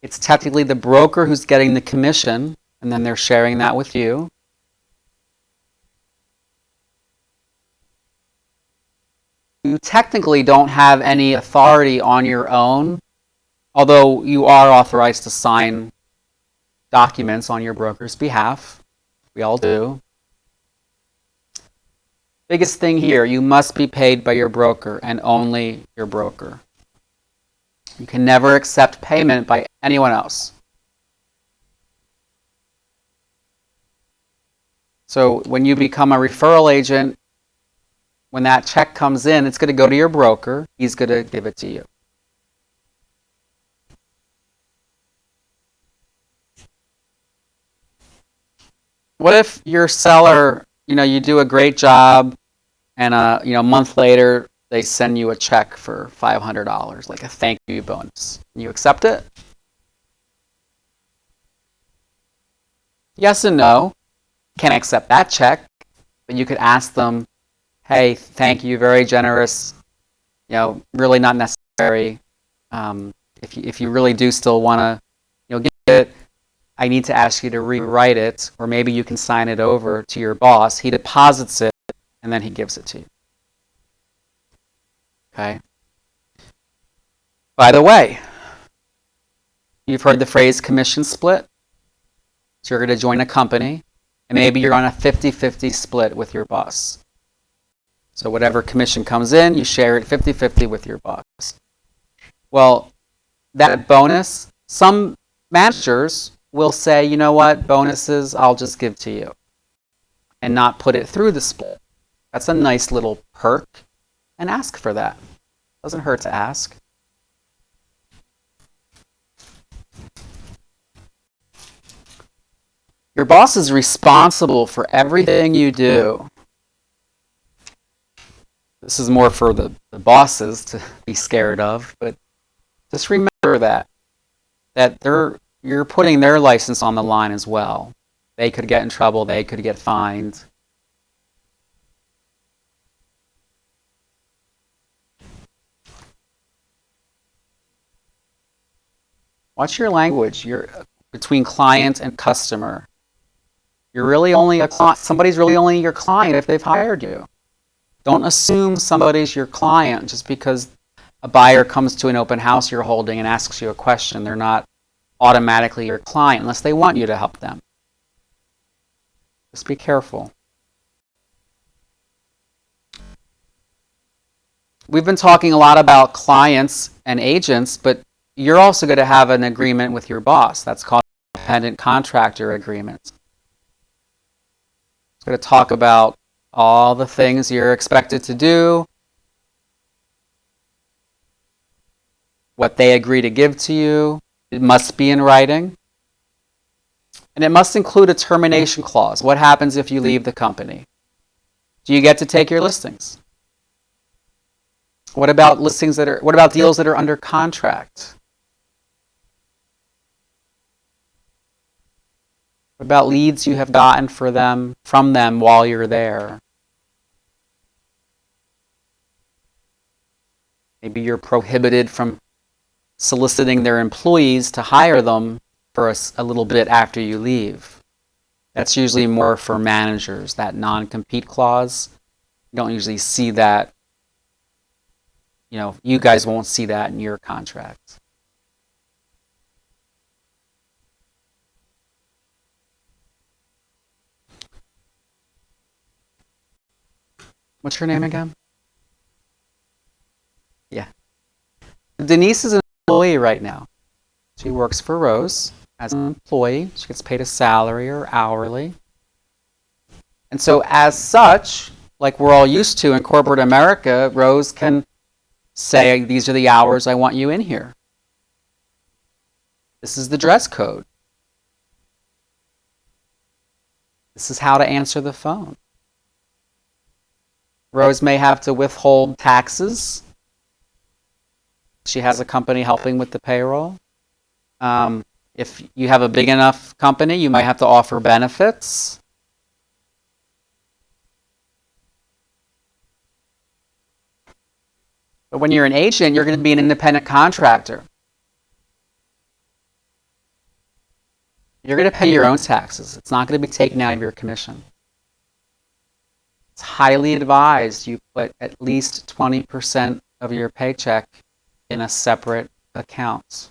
It's technically the broker who's getting the commission, and then they're sharing that with you. You technically don't have any authority on your own, although you are authorized to sign documents on your broker's behalf. We all do. Biggest thing here, you must be paid by your broker and only your broker. You can never accept payment by anyone else. So when you become a referral agent, when that check comes in, it's going to go to your broker. He's going to give it to you. What if your seller, you do a great job, and a month later they send you a check for $500, like a thank you bonus? You accept it? Yes and no. Can't accept that check, but you could ask them, hey, thank you, very generous. Really not necessary. If you really do still want to, get it, I need to ask you to rewrite it, or maybe you can sign it over to your boss. He deposits it, and then he gives it to you. Okay? By the way, you've heard the phrase commission split. So you're going to join a company, and maybe you're on a 50-50 split with your boss. So whatever commission comes in, you share it 50-50 with your boss. Well, that bonus, some managers will say, you know what, bonuses I'll just give to you and not put it through the split. That's a nice little perk, and ask for that. Doesn't hurt to ask. Your boss is responsible for everything you do. This is more for the bosses to be scared of, but just remember that you're putting their license on the line as well. They could get in trouble, they could get fined. Watch your language. You're between client and customer. You're really only somebody's really only your client if they've hired you. Don't assume somebody's your client just because a buyer comes to an open house you're holding and asks you a question. They're not automatically your client unless they want you to help them. Just be careful. We've been talking a lot about clients and agents, but you're also going to have an agreement with your boss. That's called an independent contractor agreement. It's going to talk about all the things you're expected to do, what they agree to give to you. It must be in writing. And it must include a termination clause. What happens if you leave the company? Do you get to take your listings? What about what about deals that are under contract? What about leads you have gotten from them while you're there? Maybe you're prohibited from soliciting their employees to hire them for a little bit after you leave. That's usually more for managers, that non-compete clause. You don't usually see that. You guys won't see that in your contract. What's your name again? Yeah. Denise is an employee right now. She works for Rose as an employee. She gets paid a salary or hourly. And so as such, like we're all used to in corporate America, Rose can say, these are the hours I want you in here. This is the dress code. This is how to answer the phone. Rose may have to withhold taxes. She has a company helping with the payroll. If you have a big enough company, you might have to offer benefits. But when you're an agent, you're going to be an independent contractor. You're going to pay your own taxes. It's not going to be taken out of your commission. It's highly advised you put at least 20% of your paycheck in a separate account.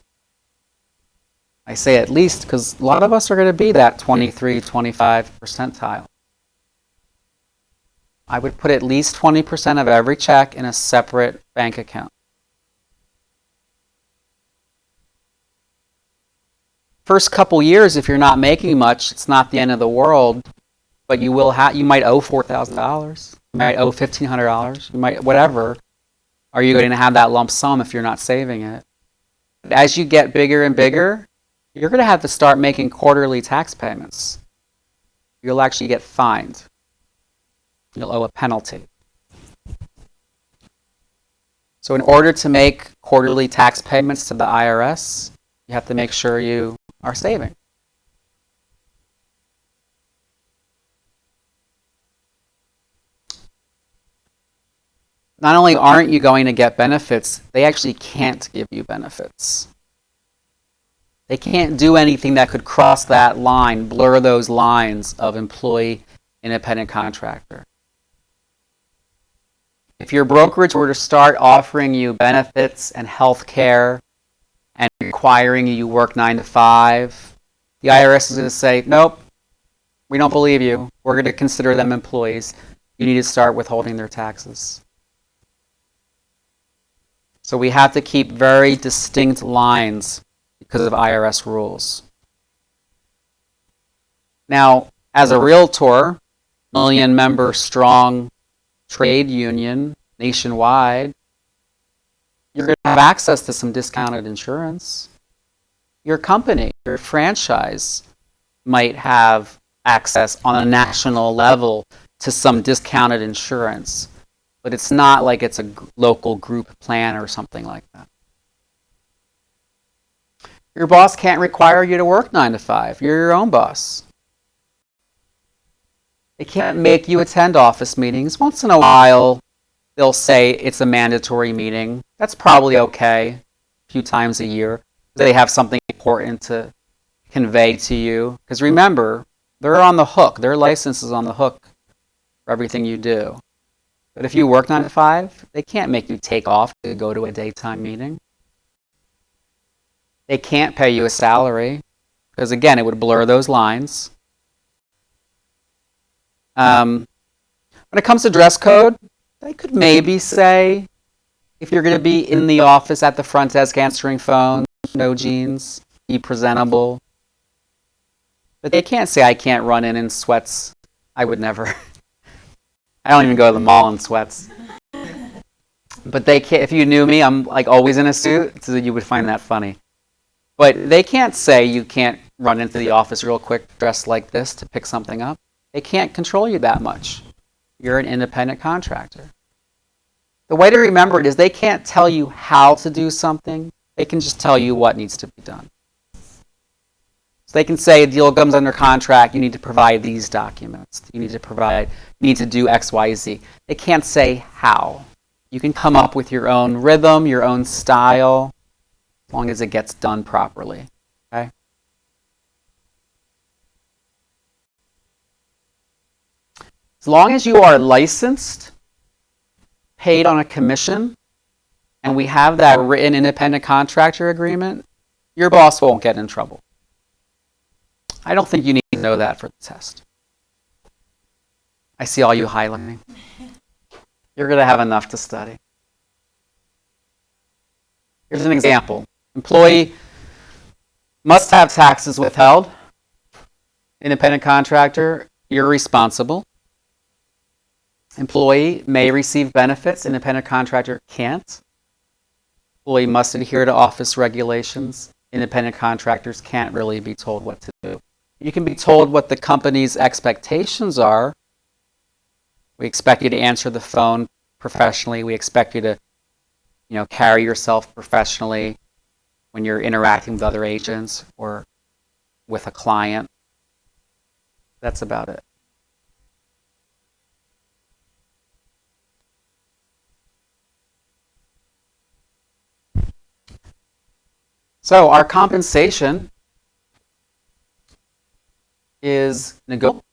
I say at least because a lot of us are going to be that 23, 25 percentile. I would put at least 20% of every check in a separate bank account. First couple years, if you're not making much, it's not the end of the world, but you might owe $4,000, you might owe $1,500, you might whatever. Are you going to have that lump sum if you're not saving it? But as you get bigger and bigger, you're going to have to start making quarterly tax payments. You'll actually get fined. You'll owe a penalty. So in order to make quarterly tax payments to the IRS, you have to make sure you are saving. Not only aren't you going to get benefits, they actually can't give you benefits. They can't do anything that could cross that line, blur those lines of employee, independent contractor. If your brokerage were to start offering you benefits and health care and requiring you work 9 to 5, the IRS is going to say, nope, we don't believe you. We're going to consider them employees. You need to start withholding their taxes. So we have to keep very distinct lines because of IRS rules. Now, as a realtor, million-member strong trade union nationwide, you're going to have access to some discounted insurance. Your company, your franchise, might have access on a national level to some discounted insurance, but it's not like it's a local group plan or something like that. Your boss can't require you to work 9 to 5. You're your own boss. They can't make you attend office meetings. Once in a while, they'll say it's a mandatory meeting. That's probably okay, a few times a year. They have something important to convey to you. Because remember, they're on the hook. Their license is on the hook for everything you do. But if you work 9 to 5, they can't make you take off to go to a daytime meeting. They can't pay you a salary because, again, it would blur those lines. When it comes to dress code, they could maybe say, if you're going to be in the office at the front desk answering phones, no jeans, be presentable. But they can't say I can't run in sweats. I would never. I don't even go to the mall in sweats. But they can't, if you knew me, I'm like always in a suit, so you would find that funny. But they can't say you can't run into the office real quick dressed like this to pick something up. They can't control you that much. You're an independent contractor. The way to remember it is they can't tell you how to do something. They can just tell you what needs to be done. So they can say a deal comes under contract, you need to provide these documents. You need to do X, Y, Z. They can't say how. You can come up with your own rhythm, your own style, as long as it gets done properly. Okay? As long as you are licensed, paid on a commission, and we have that written independent contractor agreement, your boss won't get in trouble. I don't think you need to know that for the test. I see all you highlighting. You're going to have enough to study. Here's an example. Employee must have taxes withheld. Independent contractor, you're responsible. Employee may receive benefits. Independent contractor can't. Employee must adhere to office regulations. Independent contractors can't really be told what to do. You can be told what the company's expectations are. We expect you to answer the phone professionally. We expect you to, carry yourself professionally when you're interacting with other agents or with a client. That's about it. So our compensation is negotiable.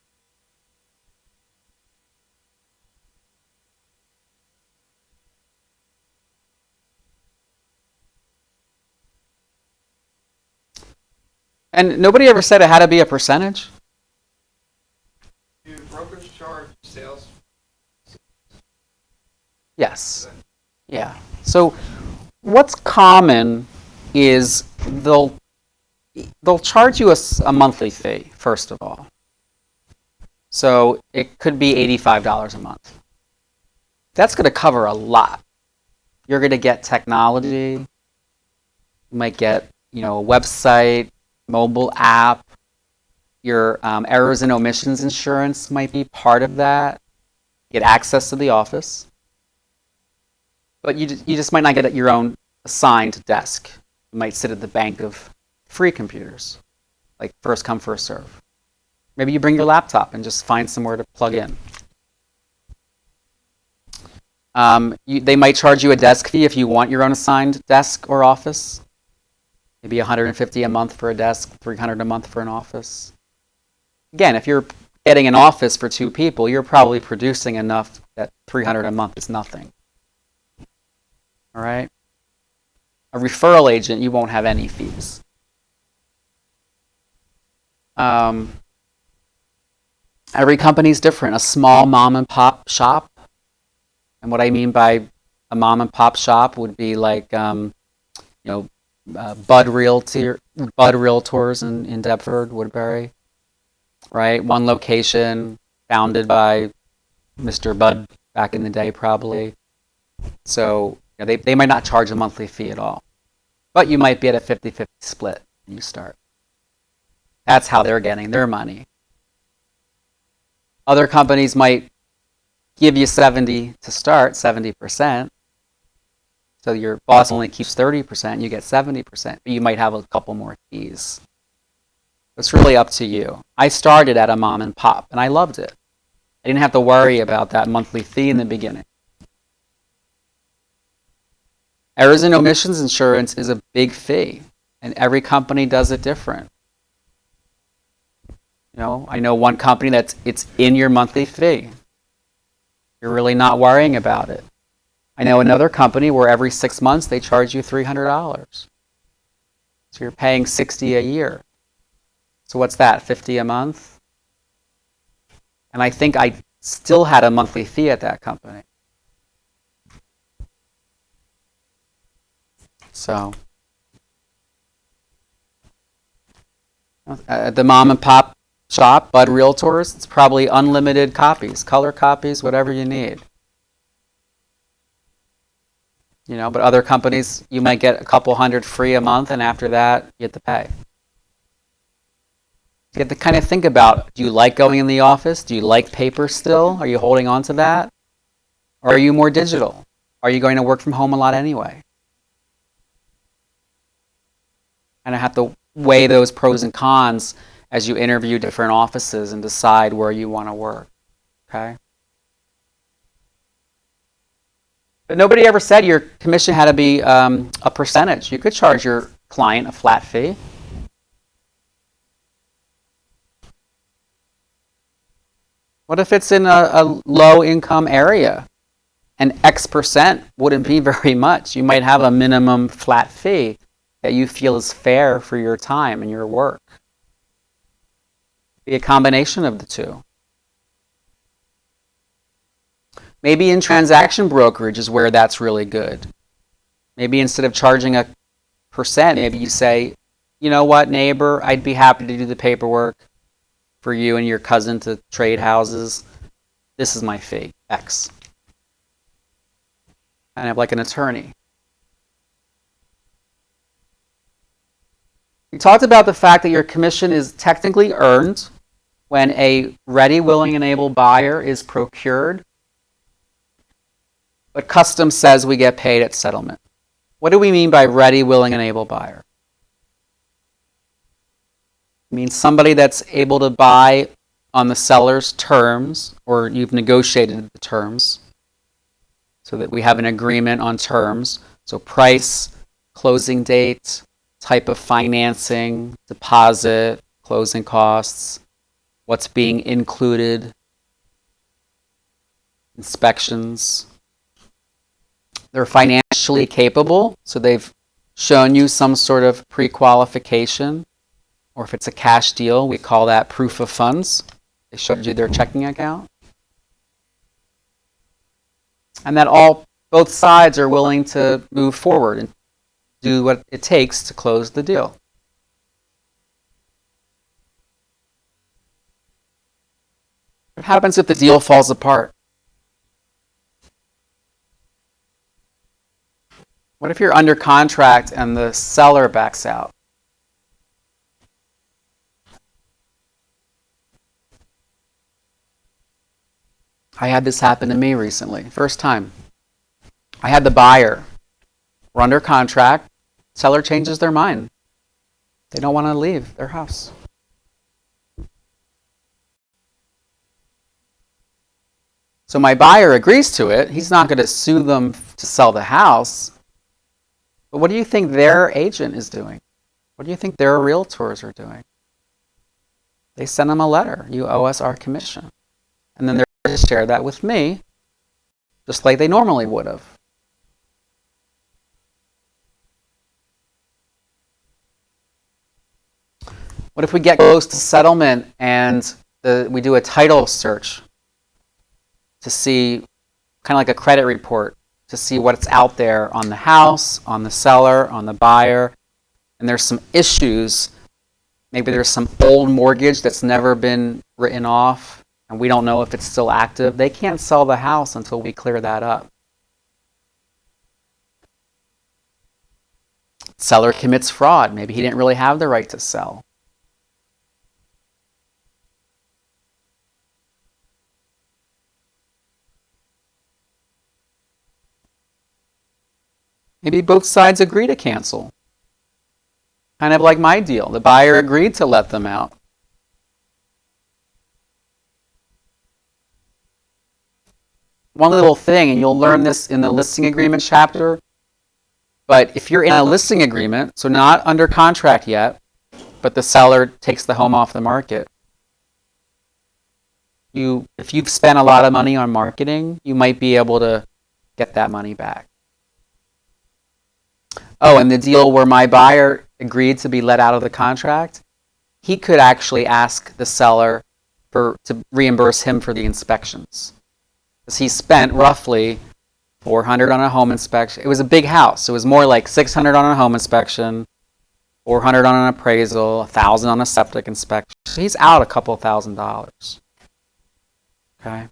And nobody ever said it had to be a percentage. Do brokers charge sales? Yes. Yeah. So what's common is they'll charge you a monthly fee, first of all. So it could be $85 a month. That's going to cover a lot. You're going to get technology. You might get, a website, mobile app. Your errors and omissions insurance might be part of that. Get access to the office. But you just might not get your own assigned desk. You might sit at the bank of free computers, like first come, first serve. Maybe you bring your laptop and just find somewhere to plug in. They might charge you a desk fee if you want your own assigned desk or office. Maybe $150 a month for a desk, $300 a month for an office. Again, if you're getting an office for 2 people, you're probably producing enough that $300 a month is nothing. All right? A referral agent, you won't have any fees. Every company is different. A small mom and pop shop, and what I mean by a mom and pop shop would be like, Bud Realtors in Deptford, Woodbury, right? One location, founded by Mr. Bud back in the day, probably. So they might not charge a monthly fee at all, but you might be at a 50-50 split when you start. That's how they're getting their money. Other companies might give you 70 to start, 70%. So your boss only keeps 30%, you get 70%, but you might have a couple more fees. It's really up to you. I started at a mom and pop, and I loved it. I didn't have to worry about that monthly fee in the beginning. Errors and omissions insurance is a big fee, and every company does it different. I know one company it's in your monthly fee. You're really not worrying about it. I know another company where every 6 months they charge you $300. So So you're paying $60 a year. So what's that, $50 a month? And I think I still had a monthly fee at that company. So at the mom and pop shop, Bud Realtors, it's probably unlimited copies, color copies, whatever you need. You know, but other companies, you might get a couple hundred free a month, and after that, you have to pay. You have to kind of think about, do you like going in the office? Do you like paper still? Are you holding on to that? Or are you more digital? Are you going to work from home a lot anyway? And I have to weigh those pros and cons as you interview different offices and decide where you want to work. Okay? But nobody ever said your commission had to be a percentage. You could charge your client a flat fee. What if it's in a low-income area and X percent wouldn't be very much? You might have a minimum flat fee that you feel is fair for your time and your work. Be a combination of the two. Maybe in transaction brokerage is where that's really good. Maybe instead of charging a percent, maybe you say, you know what, neighbor, I'd be happy to do the paperwork for you and your cousin to trade houses. This is my fee, X. Kind of like an attorney. We talked about the fact that your commission is technically earned when a ready, willing, and able buyer is procured, but custom says we get paid at settlement. What do we mean by ready, willing, and able buyer? It means somebody that's able to buy on the seller's terms, or you've negotiated the terms, so that we have an agreement on terms. So price, closing date, type of financing, deposit, closing costs, what's being included, inspections. They're financially capable, so they've shown you some sort of pre-qualification, or if it's a cash deal, we call that proof of funds. They showed you their checking account. And that both sides are willing to move forward and do what it takes to close the deal. What happens if the deal falls apart? What if you're under contract and the seller backs out? I had this happen to me recently. First time. I had the buyer. We're under contract. Seller changes their mind. They don't want to leave their house. So my buyer agrees to it. He's not going to sue them to sell the house. But what do you think their agent is doing? What do you think their realtors are doing? They send them a letter. You owe us our commission. And then they're going to share that with me, just like they normally would have. What if we get close to settlement and we do a title search to see, kind of like a credit report, to see what's out there on the house, on the seller, on the buyer, and there's some issues. Maybe there's some old mortgage that's never been written off, and we don't know if it's still active. They can't sell the house until we clear that up. Seller commits fraud. Maybe he didn't really have the right to sell. Maybe both sides agree to cancel. Kind of like my deal. The buyer agreed to let them out. One little thing, and you'll learn this in the listing agreement chapter, but if you're in a listing agreement, so not under contract yet, but the seller takes the home off the market, if you've spent a lot of money on marketing, you might be able to get that money back. oh, and the deal where my buyer agreed to be let out of the contract, he could actually ask the seller to reimburse him for the inspections. Because he spent roughly $400 on a home inspection. It was a big house. It was more like $600 on a home inspection, $400 on an appraisal, $1,000 on a septic inspection. So he's out a couple $1,000. Okay.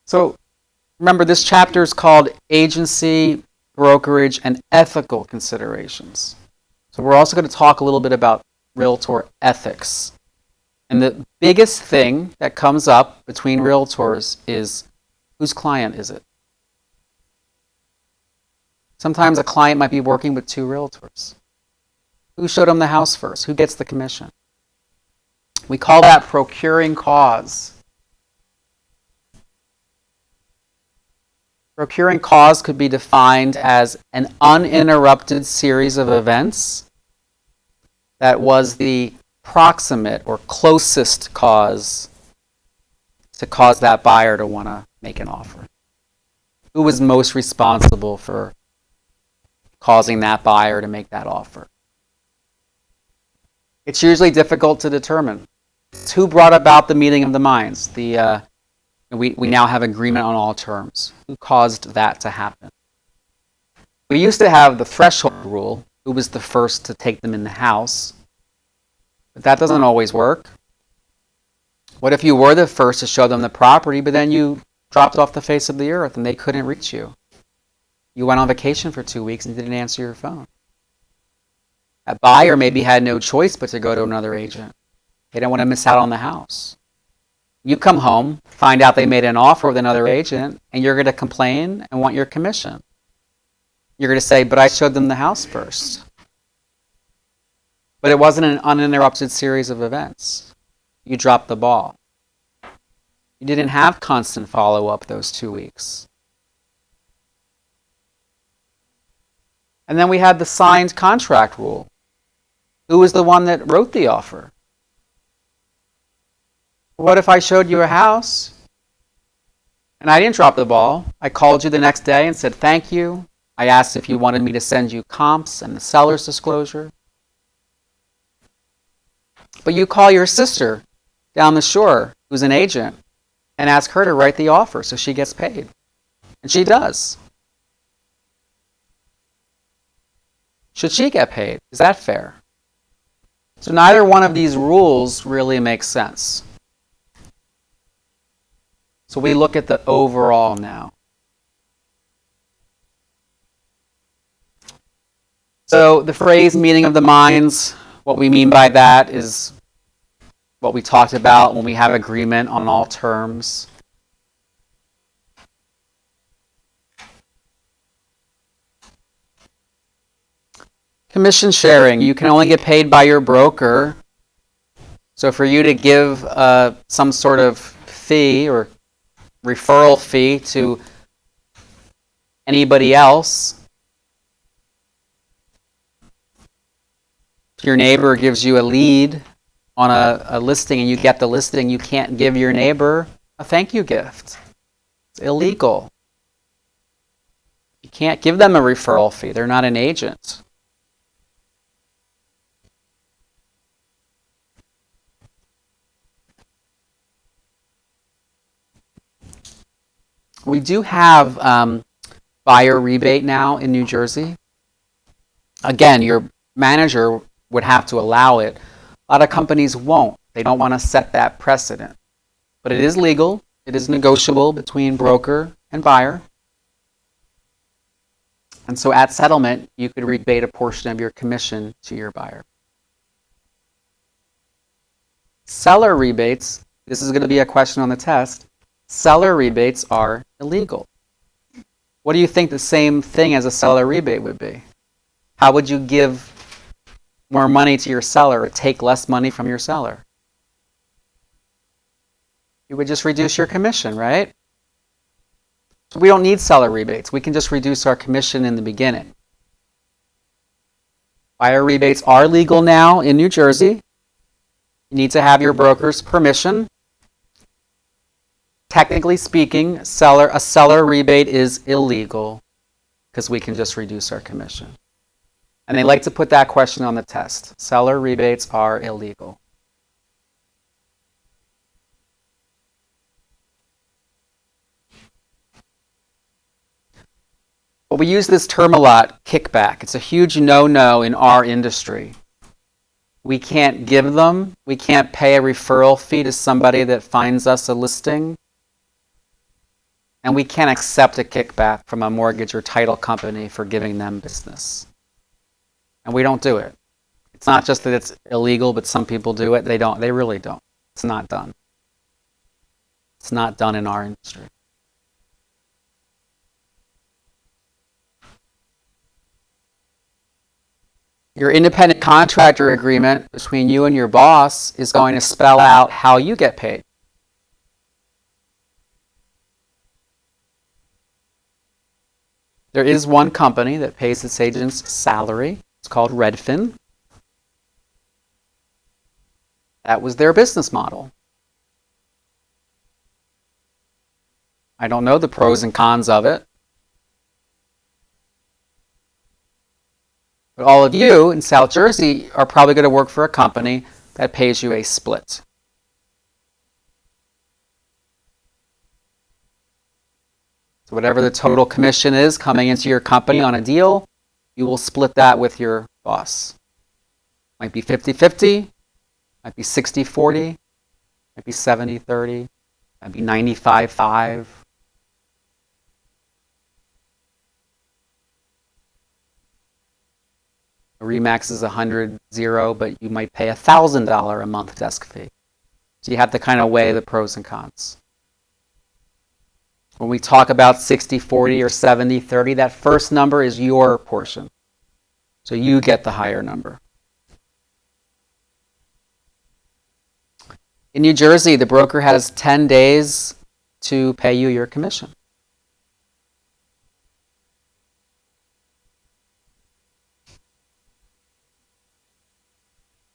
So remember, this chapter is called Agency, Brokerage, and Ethical Considerations. So we're also going to talk a little bit about realtor ethics. And the biggest thing that comes up between realtors is, whose client is it? Sometimes a client might be working with two realtors. Who showed them the house first? Who gets the commission? We call that procuring cause. Procuring cause could be defined as an uninterrupted series of events that was the proximate or closest cause to cause that buyer to want to make an offer. Who was most responsible for causing that buyer to make that offer? It's usually difficult to determine. It's who brought about the meeting of the minds. We now have agreement on all terms. Who caused that to happen? We used to have the threshold rule. Who was the first to take them in the house? But that doesn't always work. What if you were the first to show them the property, but then you dropped off the face of the earth and they couldn't reach you? You went on vacation for 2 weeks and didn't answer your phone. That buyer maybe had no choice but to go to another agent. They didn't want to miss out on the house. You come home, find out they made an offer with another agent, and you're going to complain and want your commission. You're going to say, but I showed them the house first. But it wasn't an uninterrupted series of events. You dropped the ball. You didn't have constant follow-up those 2 weeks. And then we had the signed contract rule. Who was the one that wrote the offer? What if I showed you a house and I didn't drop the ball? I called you the next day and said thank you. I asked if you wanted me to send you comps and the seller's disclosure. But you call your sister down the shore, who's an agent, and ask her to write the offer so she gets paid. And she does. Should she get paid? Is that fair? So neither one of these rules really makes sense. So we look at the overall now. So the phrase meeting of the minds, what we mean by that is what we talked about when we have agreement on all terms. Commission sharing, you can only get paid by your broker. So for you to give some sort of fee or referral fee to anybody else, if your neighbor gives you a lead on a listing and you get the listing, you can't give your neighbor a thank you gift. It's illegal. You can't give them a referral fee. They're not an agent. We do have buyer rebate now in New Jersey. Again, your manager would have to allow it. A lot of companies won't. They don't want to set that precedent. But it is legal. It is negotiable between broker and buyer. And so at settlement, you could rebate a portion of your commission to your buyer. Seller rebates, this is going to be a question on the test. Seller rebates are illegal. What do you think the same thing as a seller rebate would be? How would you give more money to your seller or take less money from your seller? You would just reduce your commission, right? So we don't need seller rebates. We can just reduce our commission in the beginning. Buyer rebates are legal now in New Jersey. You need to have your broker's permission. technically speaking, a seller rebate is illegal because we can just reduce our commission. And they like to put that question on the test. Seller rebates are illegal. But we use this term a lot, kickback. It's a huge no-no in our industry. We can't give them, we can't pay a referral fee to somebody that finds us a listing. And we can't accept a kickback from a mortgage or title company for giving them business. And we don't do it. It's not just that it's illegal, but some people do it. They don't. They really don't. It's not done. It's not done in our industry. Your independent contractor agreement between you and your boss is going to spell out how you get paid. There is one company that pays its agents salary. It's called Redfin. That was their business model. I don't know the pros and cons of it. But all of you in South Jersey are probably going to work for a company that pays you a split. So whatever the total commission is coming into your company on a deal, you will split that with your boss. Might be 50-50, might be 60-40, might be 70-30, might be 95-5. A Remax is 100-0, but you might pay $1,000 a month desk fee. So you have to kind of weigh the pros and cons. When we talk about 60-40 or 70-30, that first number is your portion. So you get the higher number. In New Jersey, the broker has 10 days to pay you your commission.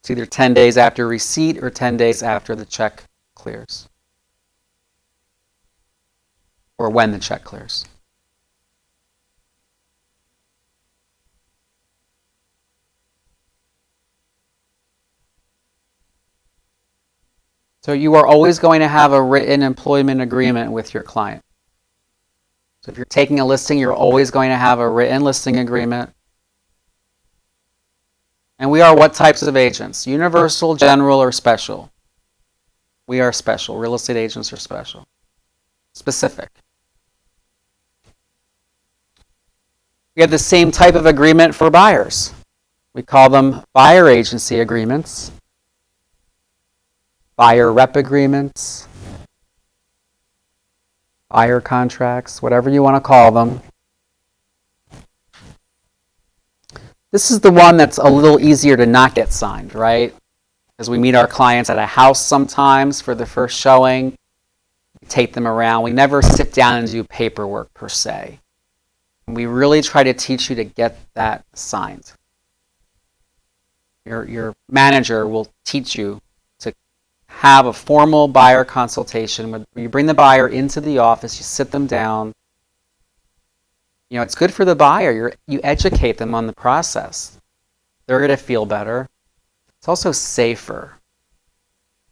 It's either 10 days after receipt or 10 days after the check clears. Or when the check clears. So you are always going to have a written employment agreement with your client. So if you're taking a listing, you're always going to have a written listing agreement. And we are what types of agents? Universal, general, or special? We are special. Real estate agents are special. Specific. We have the same type of agreement for buyers. We call them buyer agency agreements, buyer rep agreements, buyer contracts, whatever you want to call them. This is the one that's a little easier to not get signed, right? As we meet our clients at a house sometimes for the first showing, we take them around. We never sit down and do paperwork per se. We really try to teach you to get that signed. Your manager will teach you to have a formal buyer consultation where you bring the buyer into the office, you sit them down. You know, it's good for the buyer. You educate them on the process. They're going to feel better. It's also safer.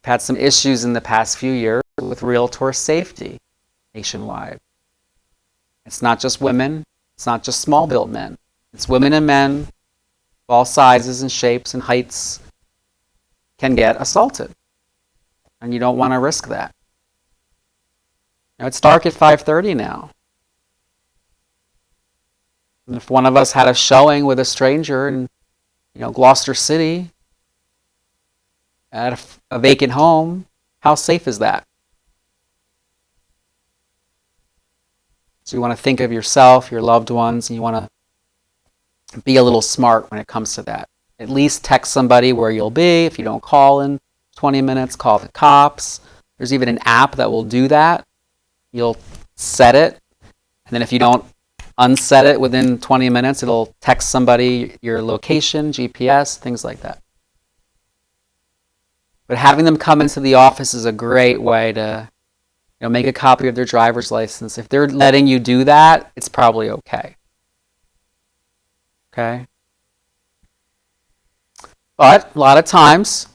We've had some issues in the past few years with realtor safety nationwide. It's not just women. It's not just small build men. It's women and men of all sizes and shapes and heights can get assaulted. And you don't want to risk that. Now, it's dark at 5:30 now. And if one of us had a showing with a stranger in, Gloucester City at a vacant home, how safe is that? So you want to think of yourself, your loved ones, and you want to be a little smart when it comes to that. At least text somebody where you'll be. If you don't call in 20 minutes, call the cops. There's even an app that will do that. You'll set it, and then if you don't unset it within 20 minutes, it'll text somebody your location, GPS, things like that. But having them come into the office is a great way to Make a copy of their driver's license. If they're letting you do that, it's probably okay. Okay? But a lot of times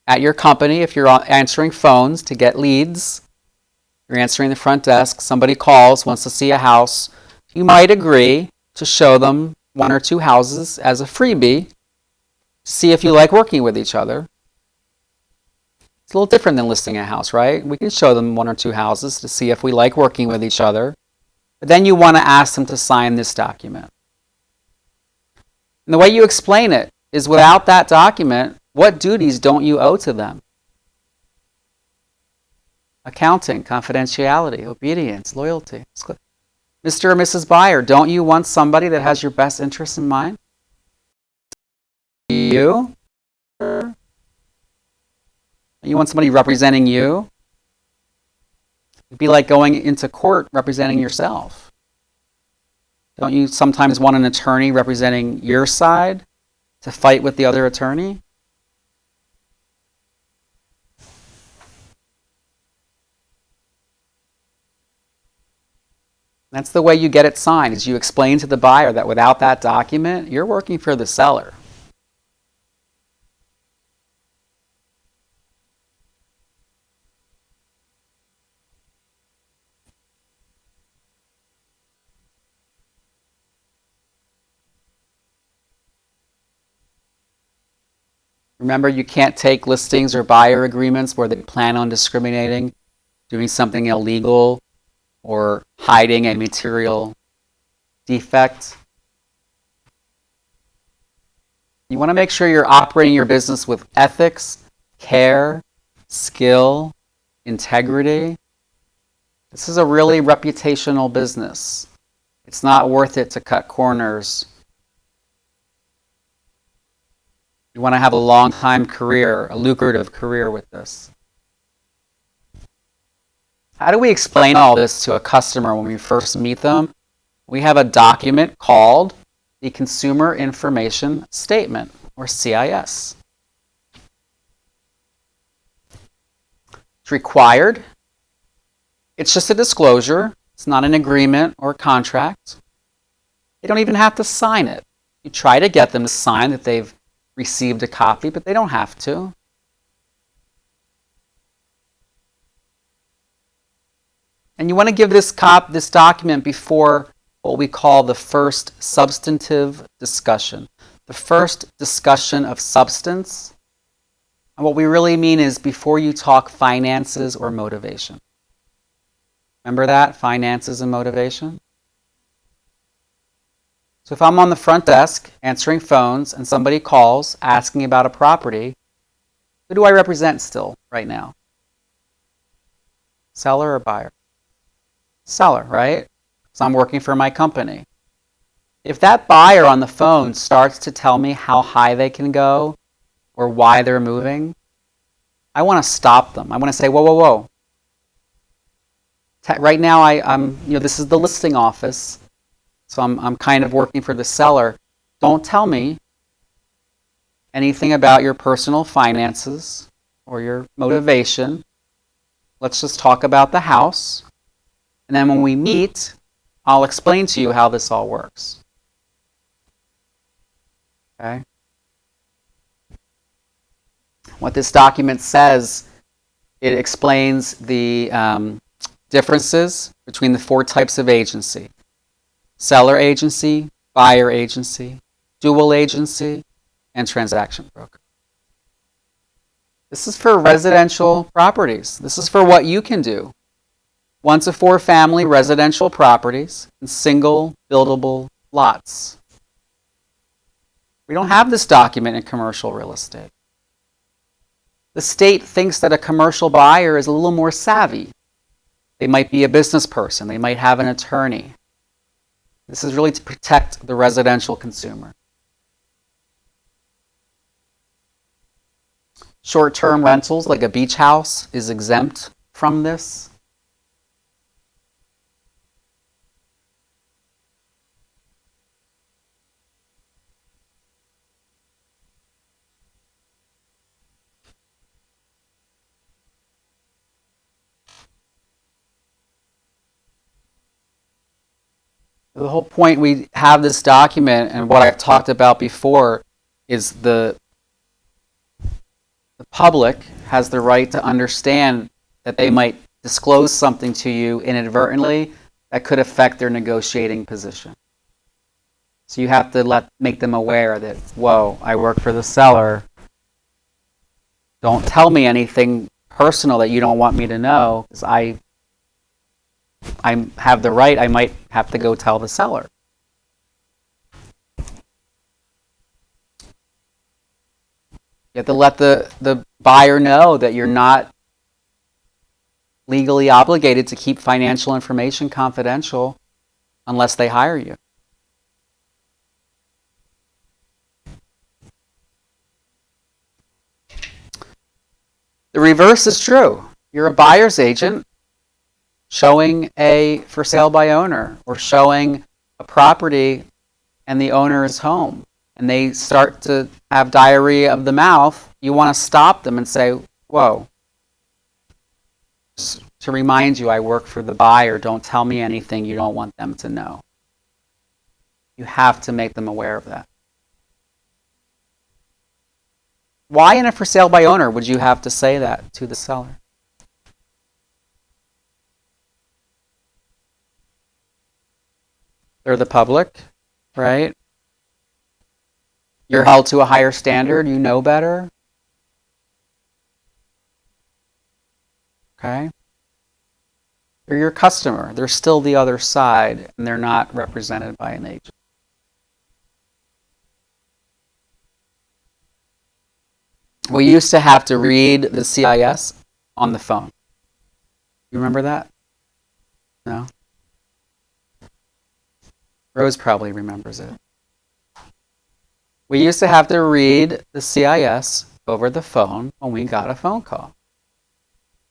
at your company, if you're answering phones to get leads, you're answering the front desk, somebody calls, wants to see a house, you might agree to show them one or two houses as a freebie, see if you like working with each other. It's a little different than listing a house, right? We can show them one or two houses to see if we like working with each other. But then you want to ask them to sign this document. And the way you explain it is without that document, what duties don't you owe to them? Accounting, confidentiality, obedience, loyalty. Mr. or Mrs. Buyer, don't you want somebody that has your best interests in mind? You? You want somebody representing you? It'd be like going into court representing yourself. Don't you sometimes want an attorney representing your side to fight with the other attorney? That's the way you get it signed, is you explain to the buyer that without that document, you're working for the seller. Remember, you can't take listings or buyer agreements where they plan on discriminating, doing something illegal, or hiding a material defect. You want to make sure you're operating your business with ethics, care, skill, integrity. This is a really reputational business. It's not worth it to cut corners. You want to have a long-time career, a lucrative career with this. How do we explain all this to a customer when we first meet them? We have a document called the Consumer Information Statement, or CIS. It's required. It's just a disclosure. It's not an agreement or a contract. They don't even have to sign it. You try to get them to sign that they've received a copy, but they don't have to. And you want to give this document before what we call the first substantive discussion. The first discussion of substance. And what we really mean is before you talk finances or motivation. Remember that? Finances and motivation? So if I'm on the front desk answering phones and somebody calls asking about a property, who do I represent still right now? Seller or buyer? Seller, right? So I'm working for my company. If that buyer on the phone starts to tell me how high they can go or why they're moving, I want to stop them. I want to say, whoa, whoa, whoa. Right now, this is the listing office. So I'm kind of working for the seller. Don't tell me anything about your personal finances or your motivation. Let's just talk about the house. And then when we meet, I'll explain to you how this all works. Okay? What this document says, it explains the differences between the 4 types of agency. Seller agency, buyer agency, dual agency, and transaction broker. This is for residential properties. This is for what you can do. 1 to 4 family residential properties and single buildable lots. We don't have this document in commercial real estate. The state thinks that a commercial buyer is a little more savvy. They might be a business person. They might have an attorney. This is really to protect the residential consumer. Short-term rentals, like a beach house, is exempt from this. The whole point we have this document, and what I've talked about before, is the public has the right to understand that they might disclose something to you inadvertently that could affect their negotiating position. So you have to make them aware that, whoa, I work for the seller. Don't tell me anything personal that you don't want me to know, because I have the right. I might have to go tell the seller. You have to let the buyer know that you're not legally obligated to keep financial information confidential unless they hire you. The reverse is true. You're a buyer's agent showing a for sale by owner, or showing a property and the owner is home, and they start to have diarrhea of the mouth. You want to stop them and say, whoa, just to remind you, I work for the buyer. Don't tell me anything you don't want them to know. You have to make them aware of that. Why in a for sale by owner would you have to say that to the seller? They're the public, right? You're held to a higher standard. You know better. Okay? They're your customer. They're still the other side, and they're not represented by an agent. We used to have to read the CIS on the phone. You remember that? No? Rose probably remembers it. We used to have to read the CIS over the phone when we got a phone call.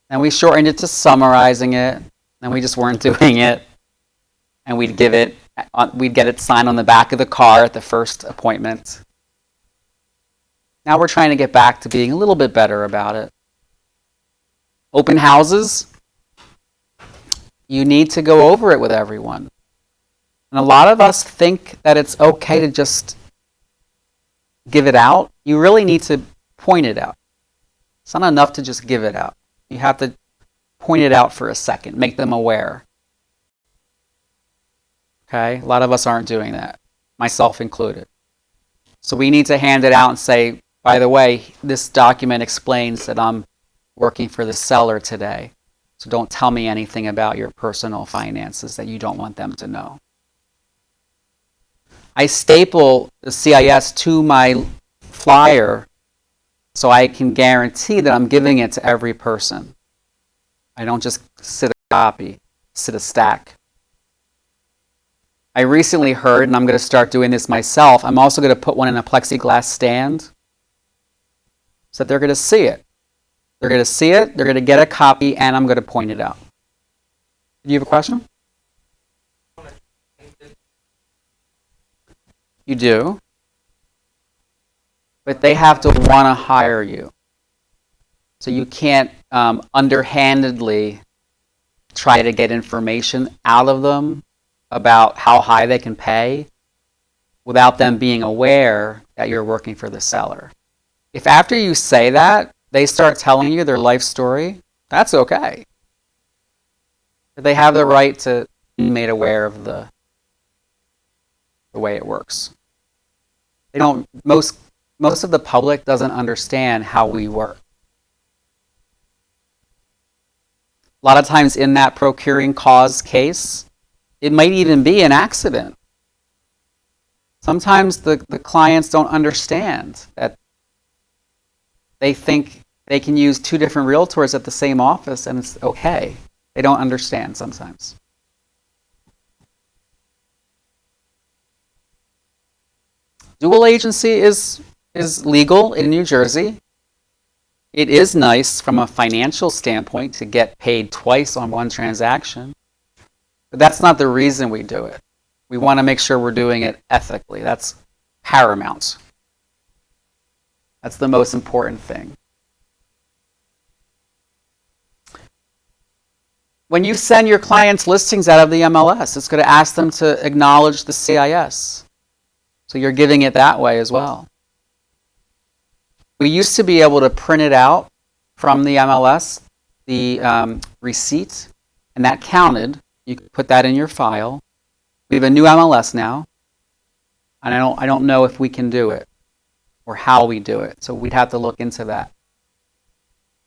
And we shortened it to summarizing it, and we just weren't doing it. And we'd get it signed on the back of the car at the first appointment. Now we're trying to get back to being a little bit better about it. Open houses, you need to go over it with everyone. And a lot of us think that it's okay to just give it out. You really need to point it out. It's not enough to just give it out. You have to point it out for a second, make them aware. Okay? A lot of us aren't doing that, myself included. So we need to hand it out and say, by the way, this document explains that I'm working for the seller today. So don't tell me anything about your personal finances that you don't want them to know. I staple the CIS to my flyer so I can guarantee that I'm giving it to every person. I don't just sit a stack. I recently heard, and I'm going to start doing this myself, I'm also going to put one in a plexiglass stand so that they're going to see it. They're going to see it, they're going to get a copy, and I'm going to point it out. Do you have a question? You do. But they have to want to hire you. So you can't underhandedly try to get information out of them about how high they can pay without them being aware that you're working for the seller. If after you say that, they start telling you their life story, that's okay. But they have the right to be made aware of the way it works. They don't. Most of the public doesn't understand how we work. A lot of times in that procuring cause case, it might even be an accident. Sometimes the clients don't understand that they think they can use two different realtors at the same office and it's okay. They don't understand sometimes. Dual agency is legal in New Jersey. It is nice from a financial standpoint to get paid twice on one transaction. But that's not the reason we do it. We want to make sure we're doing it ethically. That's paramount. That's the most important thing. When you send your clients listings out of the MLS, it's going to ask them to acknowledge the CIS. So you're giving it that way as well. We used to be able to print it out from the MLS, the receipt, and that counted. You could put that in your file. We have a new MLS now, and I don't know if we can do it or how we do it. So we'd have to look into that.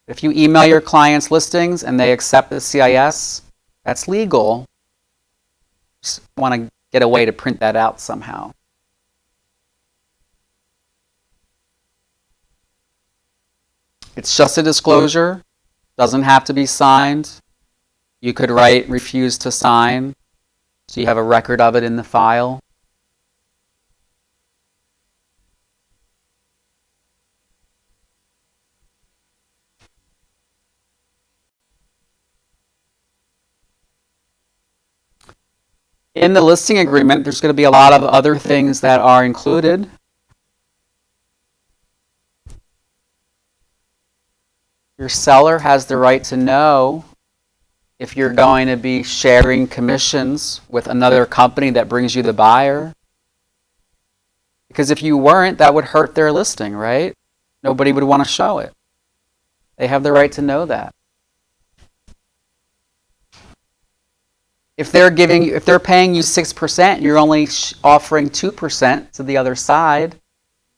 If you email your clients listings and they accept the CIS, that's legal. Just want to get a way to print that out somehow. It's just a disclosure, doesn't have to be signed. You could write refuse to sign, so you have a record of it in the file. In the listing agreement, there's going to be a lot of other things that are included. Your seller has the right to know if you're going to be sharing commissions with another company that brings you the buyer. Because if you weren't, that would hurt their listing, right? Nobody would want to show it. They have the right to know that. If they're paying you 6% and you're only offering 2% to the other side,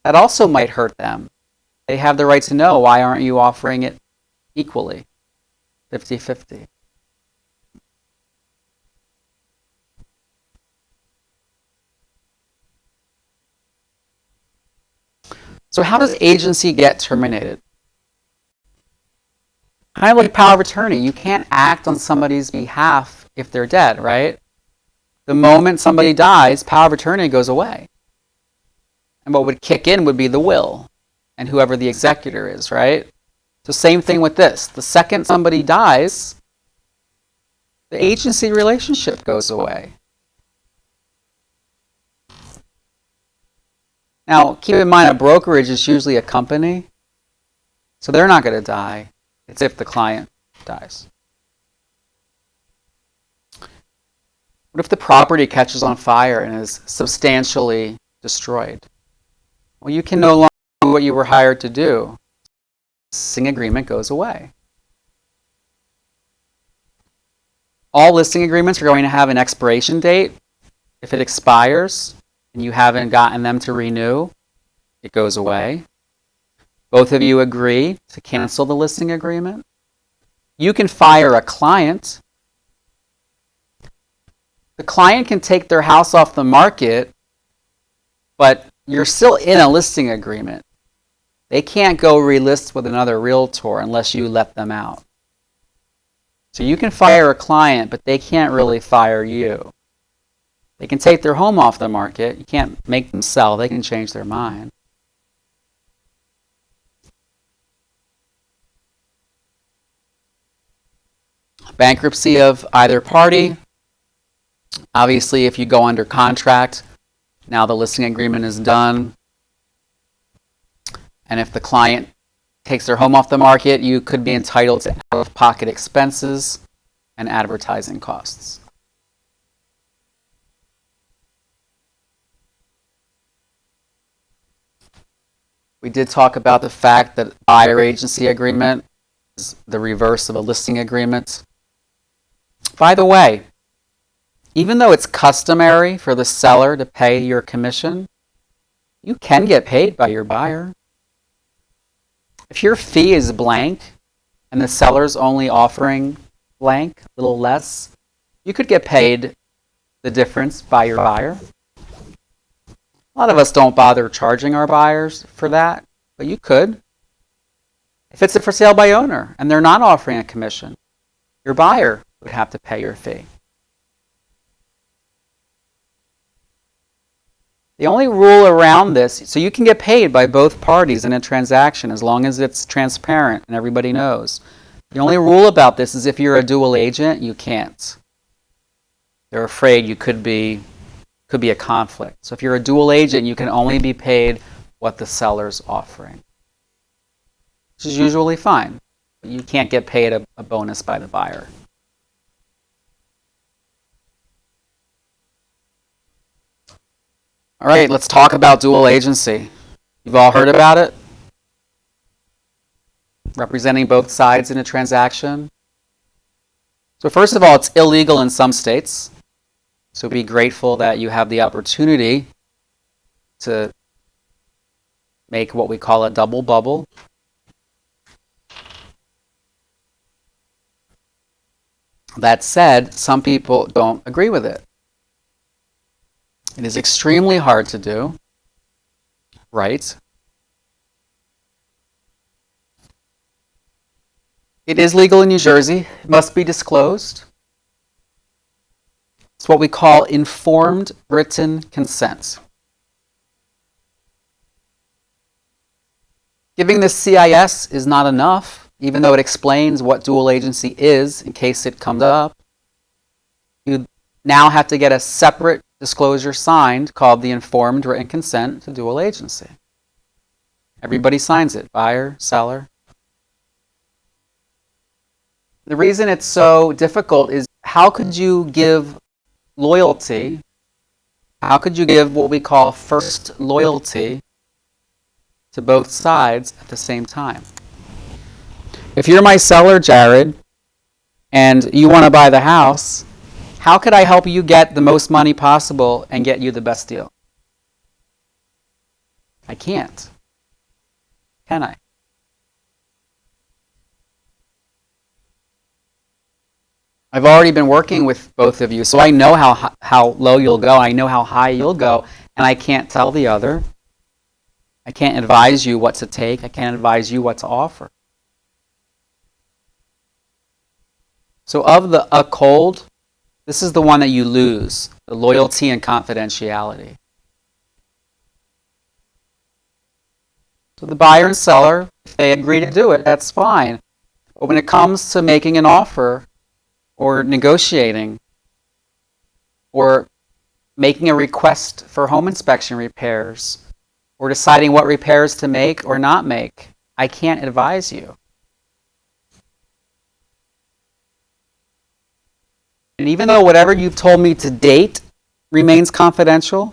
that also might hurt them. They have the right to know, why aren't you offering it equally, 50-50. So how does agency get terminated? Kind of like power of attorney. You can't act on somebody's behalf if they're dead, right? The moment somebody dies, power of attorney goes away. And what would kick in would be the will and whoever the executor is, right? So same thing with this. The second somebody dies, the agency relationship goes away. Now, keep in mind, a brokerage is usually a company, so they're not going to die. It's if the client dies. What if the property catches on fire and is substantially destroyed? Well, you can no longer do what you were hired to do. The listing agreement goes away. All listing agreements are going to have an expiration date. If it expires and you haven't gotten them to renew, it goes away. Both of you agree to cancel the listing agreement. You can fire a client. The client can take their house off the market, but you're still in a listing agreement. They can't go relist with another realtor unless you let them out. So you can fire a client, but they can't really fire you. They can take their home off the market. You can't make them sell. They can change their mind. Bankruptcy of either party. Obviously, if you go under contract, now the listing agreement is done. And if the client takes their home off the market, you could be entitled to out-of-pocket expenses and advertising costs. We did talk about the fact that buyer agency agreement is the reverse of a listing agreement. By the way, even though it's customary for the seller to pay your commission, you can get paid by your buyer. If your fee is blank and the seller's only offering blank, a little less, you could get paid the difference by your buyer. A lot of us don't bother charging our buyers for that, but you could. If it's a for sale by owner and they're not offering a commission, your buyer would have to pay your fee. The only rule around this, so you can get paid by both parties in a transaction as long as it's transparent and everybody knows. The only rule about this is if you're a dual agent, you can't. They're afraid you could be a conflict. So if you're a dual agent, you can only be paid what the seller's offering, which is usually fine. But you can't get paid a bonus by the buyer. All right, let's talk about dual agency. You've all heard about it? Representing both sides in a transaction. So first of all, it's illegal in some states. So be grateful that you have the opportunity to make what we call a double bubble. That said, some people don't agree with it. It is extremely hard to do, right? It is legal in New Jersey. It must be disclosed. It's what we call informed written consent. Giving the CIS is not enough, even though it explains what dual agency is in case it comes up. You now have to get a separate disclosure signed called the informed written consent to dual agency. Everybody signs it, buyer, seller. The reason it's so difficult is how could you give loyalty, how could you give what we call first loyalty to both sides at the same time? If you're my seller, Jared, and you want to buy the house, how could I help you get the most money possible and get you the best deal? I can't. Can I? I've already been working with both of you, so I know how low you'll go. I know how high you'll go, and I can't tell the other. I can't advise you what to take. I can't advise you what to offer. So of the cold, this is the one that you lose, the loyalty and confidentiality. So the buyer and seller, if they agree to do it, that's fine. But when it comes to making an offer or negotiating or making a request for home inspection repairs or deciding what repairs to make or not make, I can't advise you. And even though whatever you've told me to date remains confidential,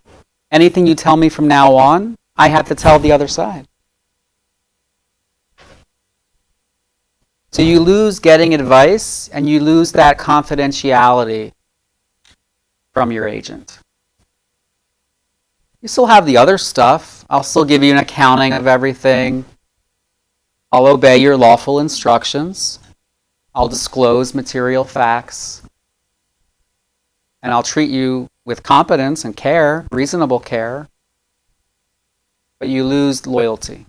anything you tell me from now on, I have to tell the other side. So you lose getting advice and you lose that confidentiality from your agent. You still have the other stuff. I'll still give you an accounting of everything. I'll obey your lawful instructions. I'll disclose material facts. And I'll treat you with competence and care, reasonable care. But you lose loyalty.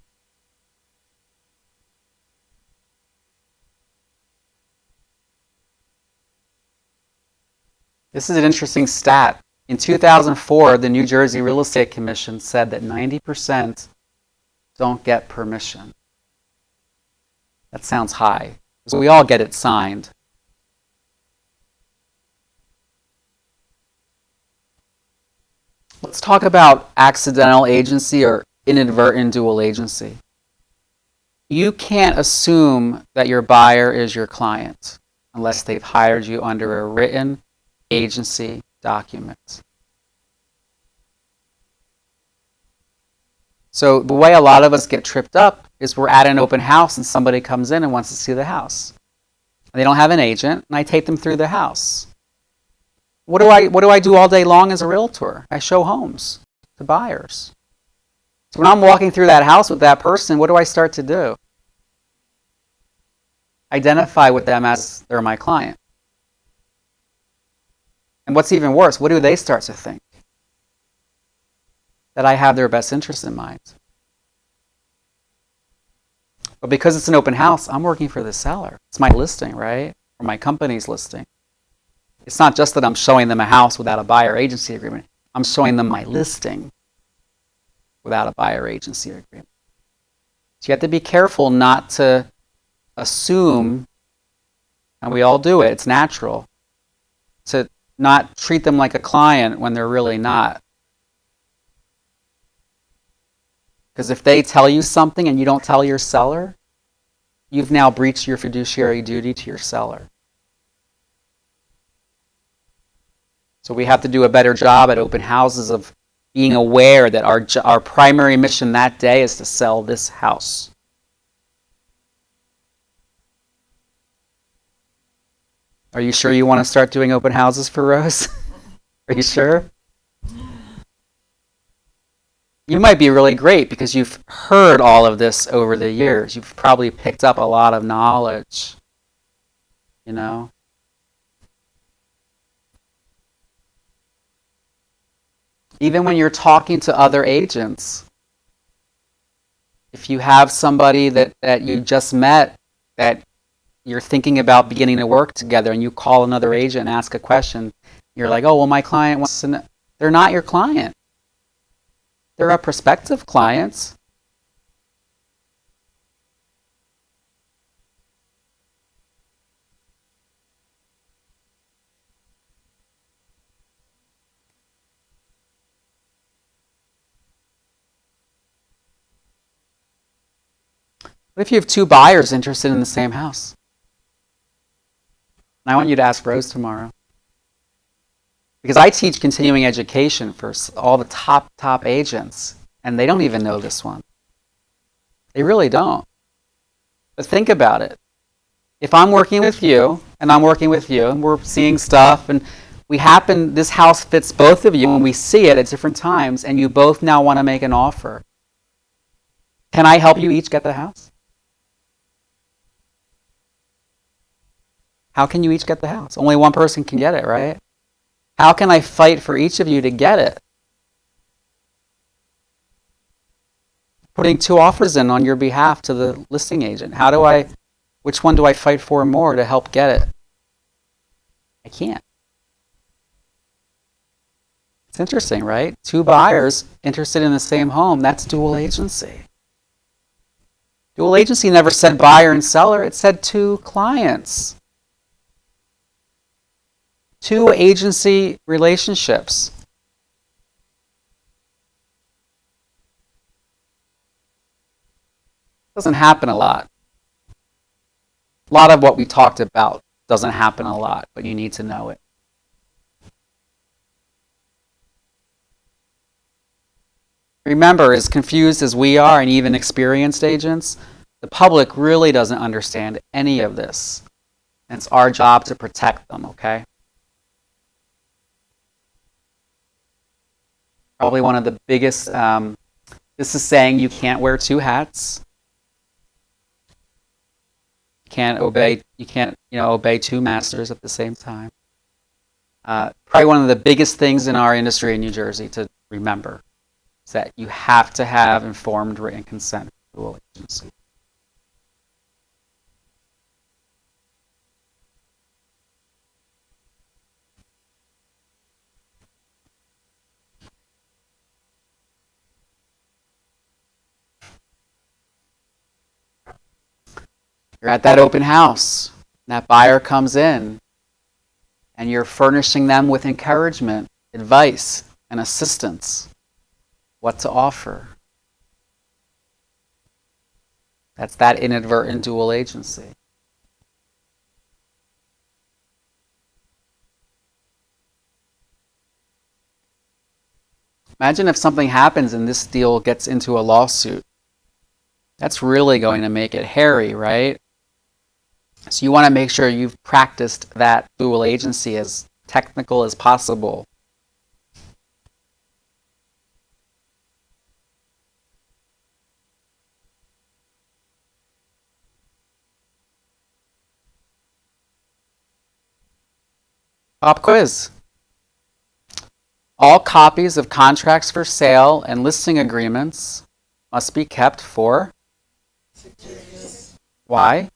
This is an interesting stat. In 2004, the New Jersey Real Estate Commission said that 90% don't get permission. That sounds high. So we all get it signed. Let's talk about accidental agency or inadvertent dual agency. You can't assume that your buyer is your client unless they've hired you under a written agency document. So the way a lot of us get tripped up is we're at an open house and somebody comes in and wants to see the house. And they don't have an agent, and I take them through the house. What do I do all day long as a realtor? I show homes to buyers. So when I'm walking through that house with that person, what do I start to do? Identify with them as they're my client. And what's even worse, what do they start to think? That I have their best interest in mind. But because it's an open house, I'm working for the seller. It's my listing, right? Or my company's listing. It's not just that I'm showing them a house without a buyer agency agreement. I'm showing them my listing without a buyer agency agreement. So you have to be careful not to assume, and we all do it, it's natural, to not treat them like a client when they're really not. Because if they tell you something and you don't tell your seller, you've now breached your fiduciary duty to your seller. So we have to do a better job at open houses of being aware that our primary mission that day is to sell this house. Are you sure you want to start doing open houses for Rose? Are you sure? You might be really great because you've heard all of this over the years. You've probably picked up a lot of knowledge, you know? Even when you're talking to other agents, if you have somebody that you just met that you're thinking about beginning to work together and you call another agent and ask a question, you're like, oh, well, my client wants to know. They're not your client. They're a prospective clients. What if you have two buyers interested in the same house? And I want you to ask Rose tomorrow. Because I teach continuing education for all the top agents, and they don't even know this one. They really don't. But think about it. If I'm working with you, and I'm working with you, and we're seeing stuff, and this house fits both of you, and we see it at different times, and you both now want to make an offer. Can I help you each get the house? How can you each get the house? Only one person can get it, right? How can I fight for each of you to get it? Putting two offers in on your behalf to the listing agent. Which one do I fight for more to help get it? I can't. It's interesting, right? Two buyers interested in the same home, that's dual agency. Dual agency never said buyer and seller, it said two clients. Two agency relationships. Doesn't happen a lot. A lot of what we talked about doesn't happen a lot, but you need to know it. Remember, as confused as we are and even experienced agents, the public really doesn't understand any of this. And it's our job to protect them, okay? Probably one of the biggest, this is saying you can't wear two hats. You can't obey two masters at the same time. Probably one of the biggest things in our industry in New Jersey to remember is that you have to have informed written consent for dual agency. You're at that open house, and that buyer comes in, and you're furnishing them with encouragement, advice, and assistance. What to offer. That's that inadvertent dual agency. Imagine if something happens and this deal gets into a lawsuit. That's really going to make it hairy, right? So you want to make sure you've practiced that dual agency as technical as possible. Pop quiz. All copies of contracts for sale and listing agreements must be kept for 6 years. Why?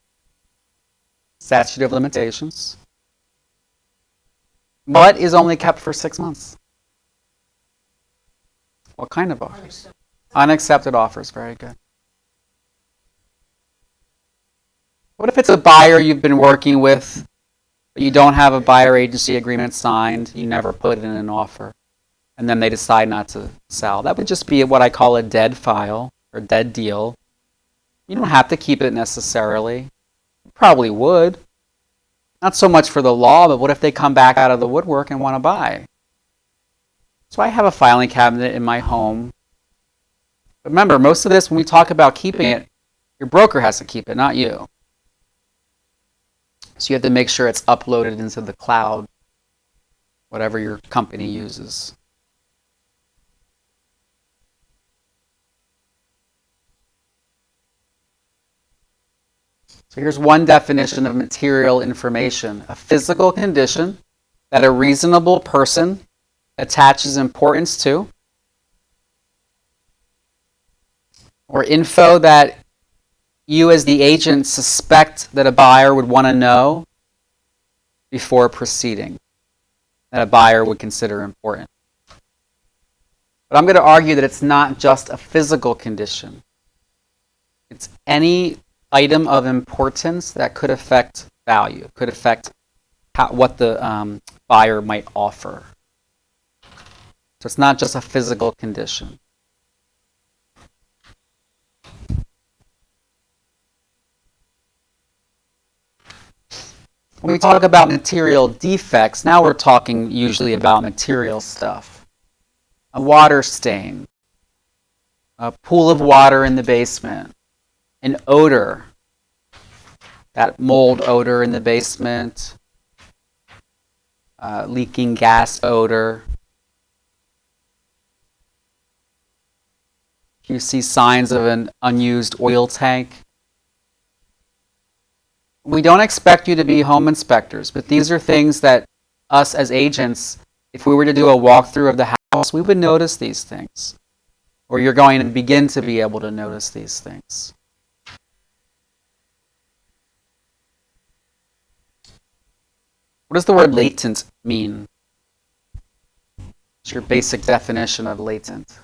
Statute of limitations. What is only kept for 6 months? What kind of offers? Unaccepted offers. Very good. What if it's a buyer you've been working with, but you don't have a buyer agency agreement signed, you never put in an offer, and then they decide not to sell? That would just be what I call a dead file or dead deal. You don't have to keep it necessarily. You probably would. Not so much for the law, but what if they come back out of the woodwork and want to buy? So I have a filing cabinet in my home. But remember, most of this, when we talk about keeping it, your broker has to keep it, not you. So you have to make sure it's uploaded into the cloud, whatever your company uses. So here's one definition of material information: a physical condition that a reasonable person attaches importance to, or info that you as the agent suspect that a buyer would want to know before proceeding, that a buyer would consider important. But I'm going to argue that it's not just a physical condition. It's any item of importance that could affect value, could affect what the buyer might offer. So it's not just a physical condition. When we talk about material defects, now we're talking usually about material stuff. A water stain, a pool of water in the basement, an odor, that mold odor in the basement, leaking gas odor. You see signs of an unused oil tank. We don't expect you to be home inspectors, but these are things that us as agents, if we were to do a walkthrough of the house, we would notice these things. Or you're going to begin to be able to notice these things. What does the word latent mean? What's your basic definition of latent?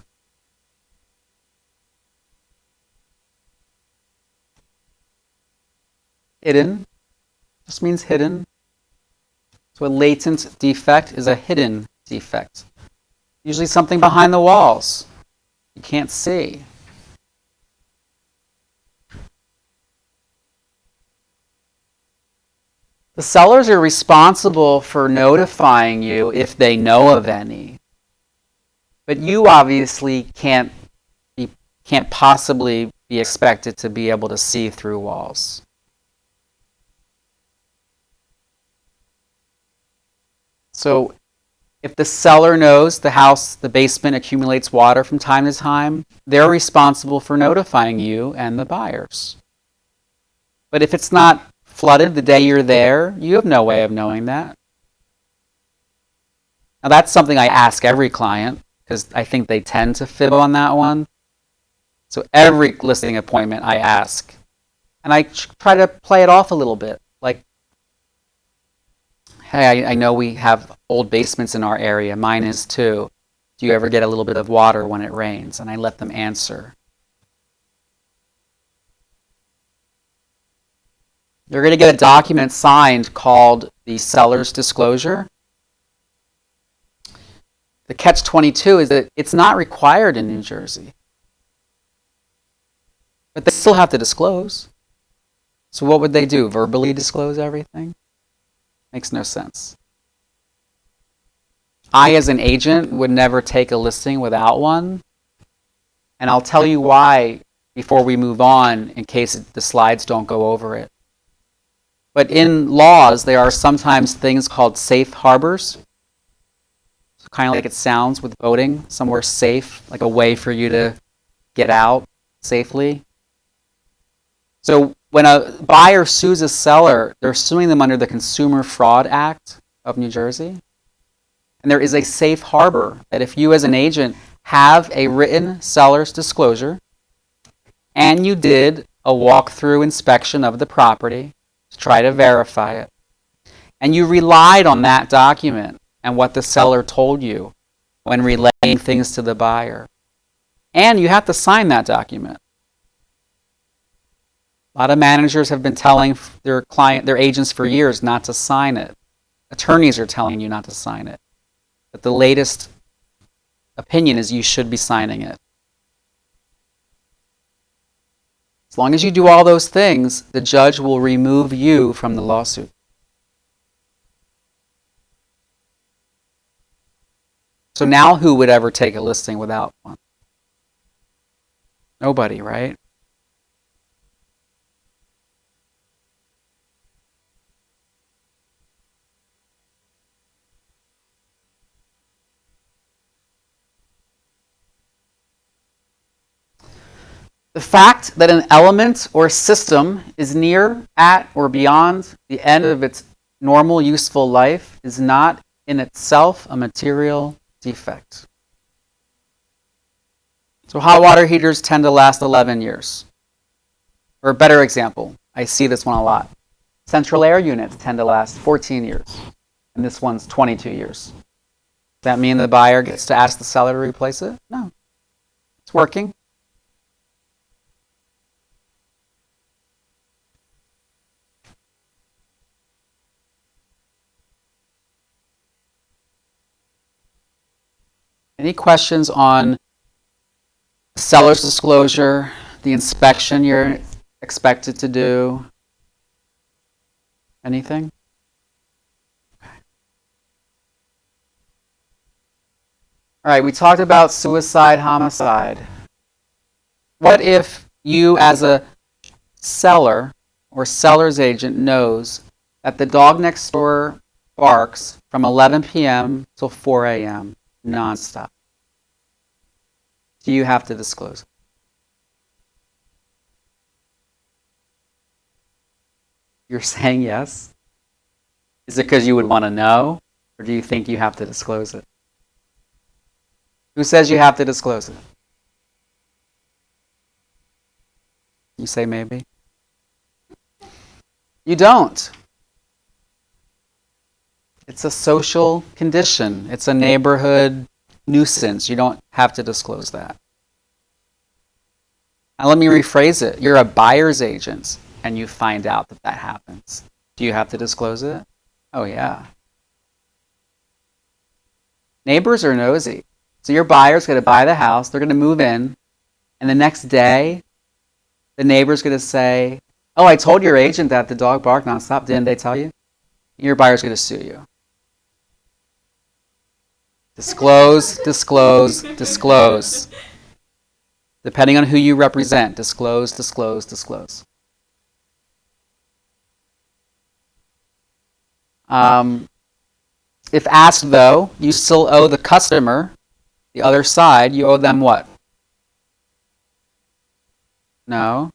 Hidden. Just means hidden. So a latent defect is a hidden defect. Usually something behind the walls you can't see. The sellers are responsible for notifying you if they know of any. But you obviously can't possibly be expected to be able to see through walls. So if the seller knows the basement accumulates water from time to time, they're responsible for notifying you and the buyers. But if it's not flooded the day you're there, you have no way of knowing that. Now that's something I ask every client because I think they tend to fib on that one. So every listing appointment I ask, and I try to play it off a little bit. Like, hey, I know we have old basements in our area. Mine is too. Do you ever get a little bit of water when it rains? And I let them answer. You're going to get a document signed called the seller's disclosure. The catch-22 is that it's not required in New Jersey. But they still have to disclose. So what would they do? Verbally disclose everything? Makes no sense. I, as an agent, would never take a listing without one. And I'll tell you why before we move on in case the slides don't go over it. But in laws, there are sometimes things called safe harbors. So kind of like it sounds with voting, somewhere safe, like a way for you to get out safely. So when a buyer sues a seller, they're suing them under the Consumer Fraud Act of New Jersey. And there is a safe harbor that if you as an agent have a written seller's disclosure and you did a walkthrough inspection of the property to try to verify it, and you relied on that document and what the seller told you when relaying things to the buyer, and you have to sign that document. A lot of managers have been telling their agents for years not to sign it. Attorneys are telling you not to sign it. But the latest opinion is you should be signing it. As long as you do all those things, the judge will remove you from the lawsuit. So now who would ever take a listing without one? Nobody, right? The fact that an element or system is near, at, or beyond the end of its normal useful life is not in itself a material defect. So hot water heaters tend to last 11 years. Or a better example, I see this one a lot. Central air units tend to last 14 years, and this one's 22 years. Does that mean the buyer gets to ask the seller to replace it? No. It's working. Any questions on seller's disclosure, the inspection you're expected to do? Anything? All right, we talked about suicide, homicide. What if you as a seller or seller's agent knows that the dog next door barks from 11 p.m. till 4 a.m. nonstop? Do you have to disclose? You're saying yes? Is it because you would want to know, or do you think you have to disclose it? Who says you have to disclose it? You say maybe? You don't. It's a social condition. It's a neighborhood nuisance. You don't have to disclose that. Now let me rephrase it. You're a buyer's agent and you find out that that happens. Do you have to disclose it? Oh yeah. Neighbors are nosy. So your buyer's going to buy the house, they're going to move in, and the next day, the neighbor's going to say, oh, I told your agent that the dog barked nonstop. Didn't they tell you? Your buyer's going to sue you. Disclose, disclose, disclose. Depending on who you represent, disclose, disclose, disclose. If asked, though, you still owe the customer, the other side, you owe them what? No.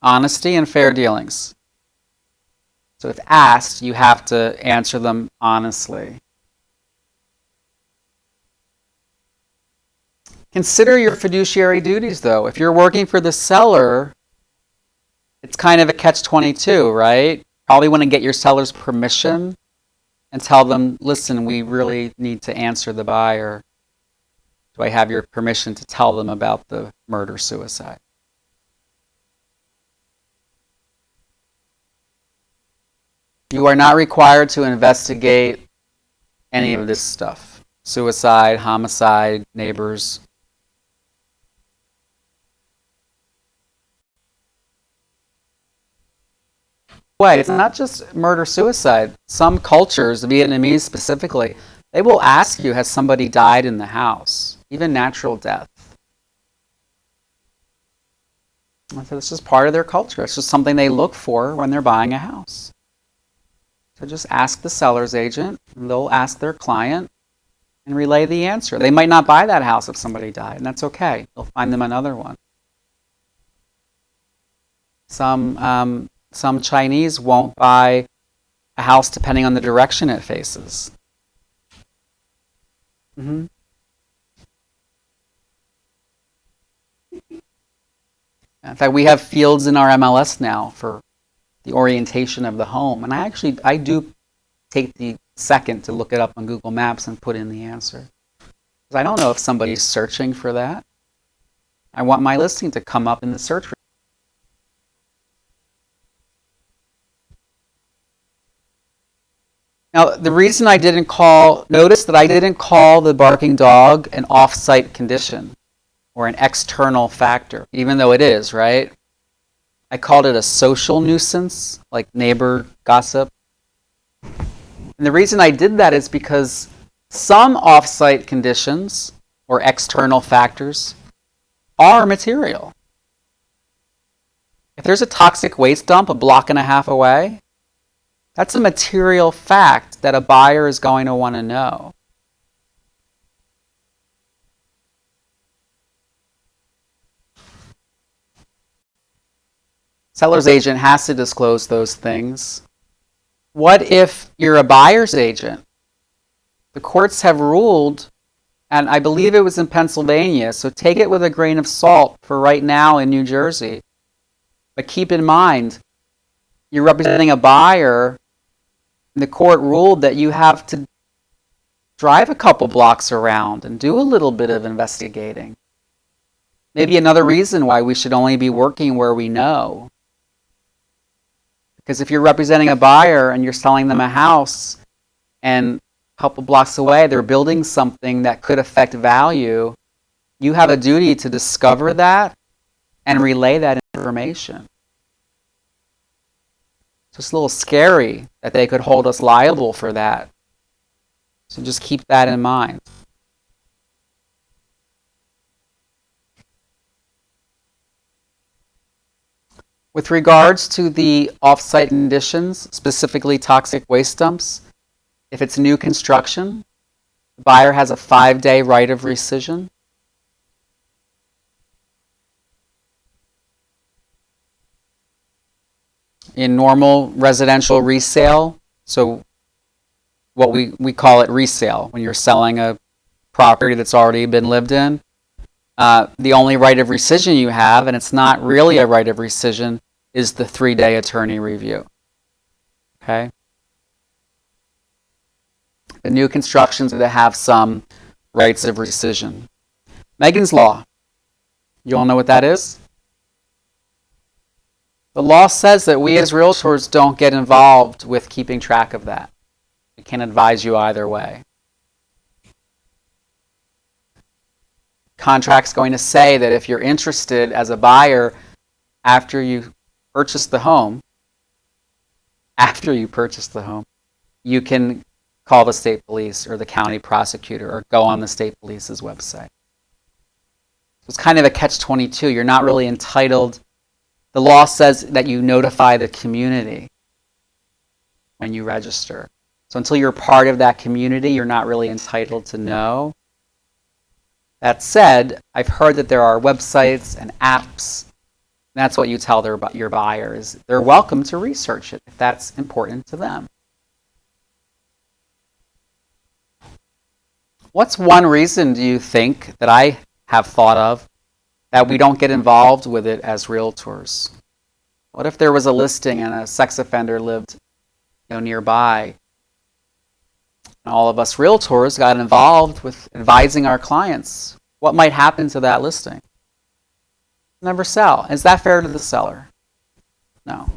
Honesty and fair dealings. So if asked, you have to answer them honestly. Consider your fiduciary duties, though. If you're working for the seller, it's kind of a catch-22, right? Probably want to get your seller's permission and tell them, listen, we really need to answer the buyer. Do I have your permission to tell them about the murder-suicide? You are not required to investigate any of this stuff. Suicide, homicide, neighbors. Wait, it's not just murder-suicide. Some cultures, Vietnamese specifically, they will ask you, has somebody died in the house? Even natural death. So it's just part of their culture. It's just something they look for when they're buying a house. So just ask the seller's agent, and they'll ask their client and relay the answer. They might not buy that house if somebody died, and that's okay. They'll find them another one. Some Chinese won't buy a house depending on the direction it faces. In fact, we have fields in our MLS now for the orientation of the home. And I do take the second to look it up on Google Maps and put in the answer. Because I don't know if somebody's searching for that. I want my listing to come up in the search. Now, the reason notice that I didn't call the barking dog an off-site condition or an external factor, even though it is, right? I called it a social nuisance, like neighbor gossip. And the reason I did that is because Some off-site conditions or external factors are material. If there's a toxic waste dump a block and a half away, that's a material fact that a buyer is going to want to know. Seller's agent has to disclose those things. What if you're a buyer's agent? The courts have ruled, and I believe it was in Pennsylvania, so take it with a grain of salt for right now in New Jersey. But keep in mind, you're representing a buyer, and the court ruled that you have to drive a couple blocks around and do a little bit of investigating. Maybe another reason why we should only be working where we know. Because if you're representing a buyer and you're selling them a house and a couple blocks away they're building something that could affect value, you have a duty to discover that and relay that information. So it's a little scary that they could hold us liable for that. So just keep that in mind. With regards to the off-site conditions, specifically toxic waste dumps, if it's new construction, the buyer has a 5-day right of rescission. In normal residential resale, so what we call it resale, when you're selling a property that's already been lived in, the only right of rescission you have, and it's not really a right of rescission, is the 3-day attorney review. Okay? The new constructions that have some rights of rescission. Megan's Law. You all know what that is? The law says that we as realtors don't get involved with keeping track of that. We can't advise you either way. Contract's going to say that if you're interested as a buyer after you purchase the home, you can call the state police or the county prosecutor or go on the state police's website. So it's kind of a catch-22. You're not really entitled. The law says that you notify the community when you register. So until you're part of that community, you're not really entitled to know. That said, I've heard that there are websites and apps. That's what you tell your buyers. They're welcome to research it if that's important to them. What's one reason do you think that I have thought of that we don't get involved with it as realtors? What if there was a listing and a sex offender lived nearby? And all of us realtors got involved with advising our clients. What might happen to that listing? Never sell. Is that fair to the seller? No.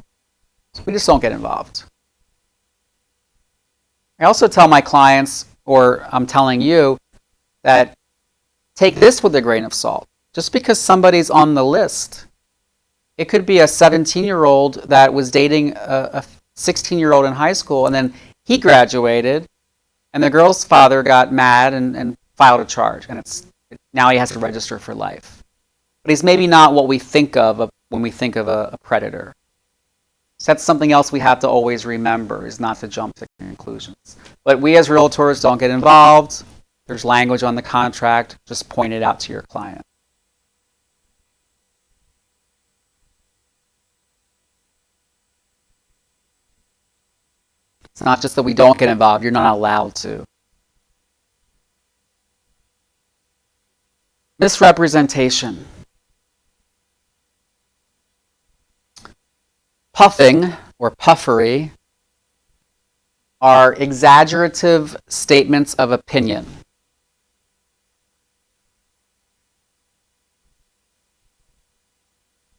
So we just don't get involved. I also tell my clients, or I'm telling you, that take this with a grain of salt. Just because somebody's on the list, it could be a 17-year-old that was dating a 16-year-old in high school, and then he graduated, and the girl's father got mad and filed a charge, and now he has to register for life. But he's maybe not what we think of when we think of a predator. So that's something else we have to always remember, is not to jump to conclusions. But we as realtors don't get involved. There's language on the contract. Just point it out to your client. It's not just that we don't get involved. You're not allowed to. Misrepresentation. Puffing or puffery are exaggerative statements of opinion.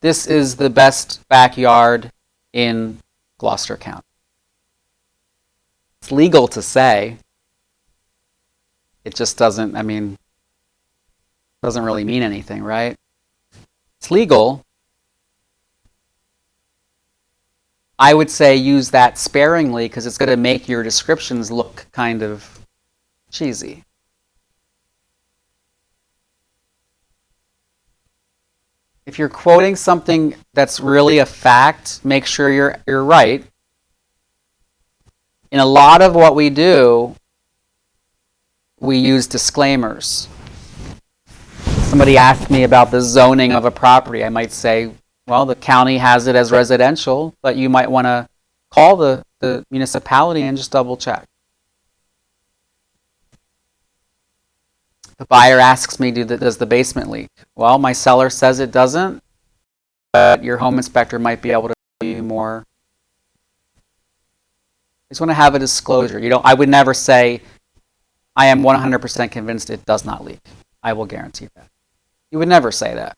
This is the best backyard in Gloucester County. It's legal to say. It just doesn't really mean anything, right? It's legal. I would say use that sparingly because it's going to make your descriptions look kind of cheesy. If you're quoting something that's really a fact, make sure you're right. In a lot of what we do, we use disclaimers. Somebody asked me about the zoning of a property. I might say, well, the county has it as residential, but you might want to call the municipality and just double check. The buyer asks me, does the basement leak? Well, my seller says it doesn't, but your home inspector might be able to tell you more. I just want to have a disclosure. I would never say, I am 100% convinced it does not leak. I will guarantee that. You would never say that.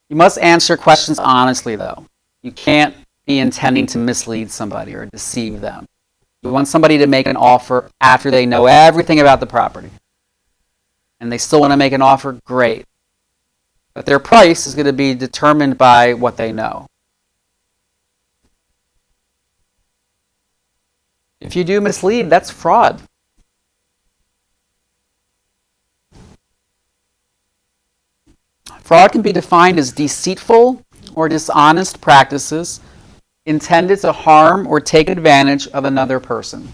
You must answer questions honestly, though. You can't be intending to mislead somebody or deceive them. You want somebody to make an offer after they know everything about the property. And they still want to make an offer, great. But their price is going to be determined by what they know. If you do mislead, that's fraud. Fraud can be defined as deceitful or dishonest practices intended to harm or take advantage of another person.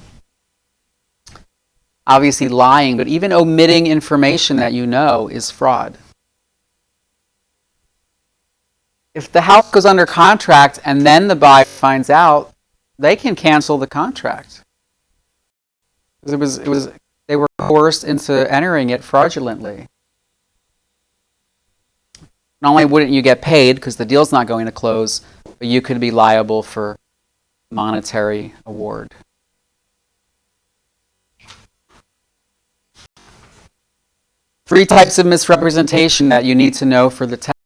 Obviously lying, but even omitting information that you know is fraud. If the house goes under contract and then the buyer finds out, they can cancel the contract. They were coerced into entering it fraudulently. Not only wouldn't you get paid because the deal's not going to close, but you could be liable for monetary award. Three types of misrepresentation that you need to know for the test: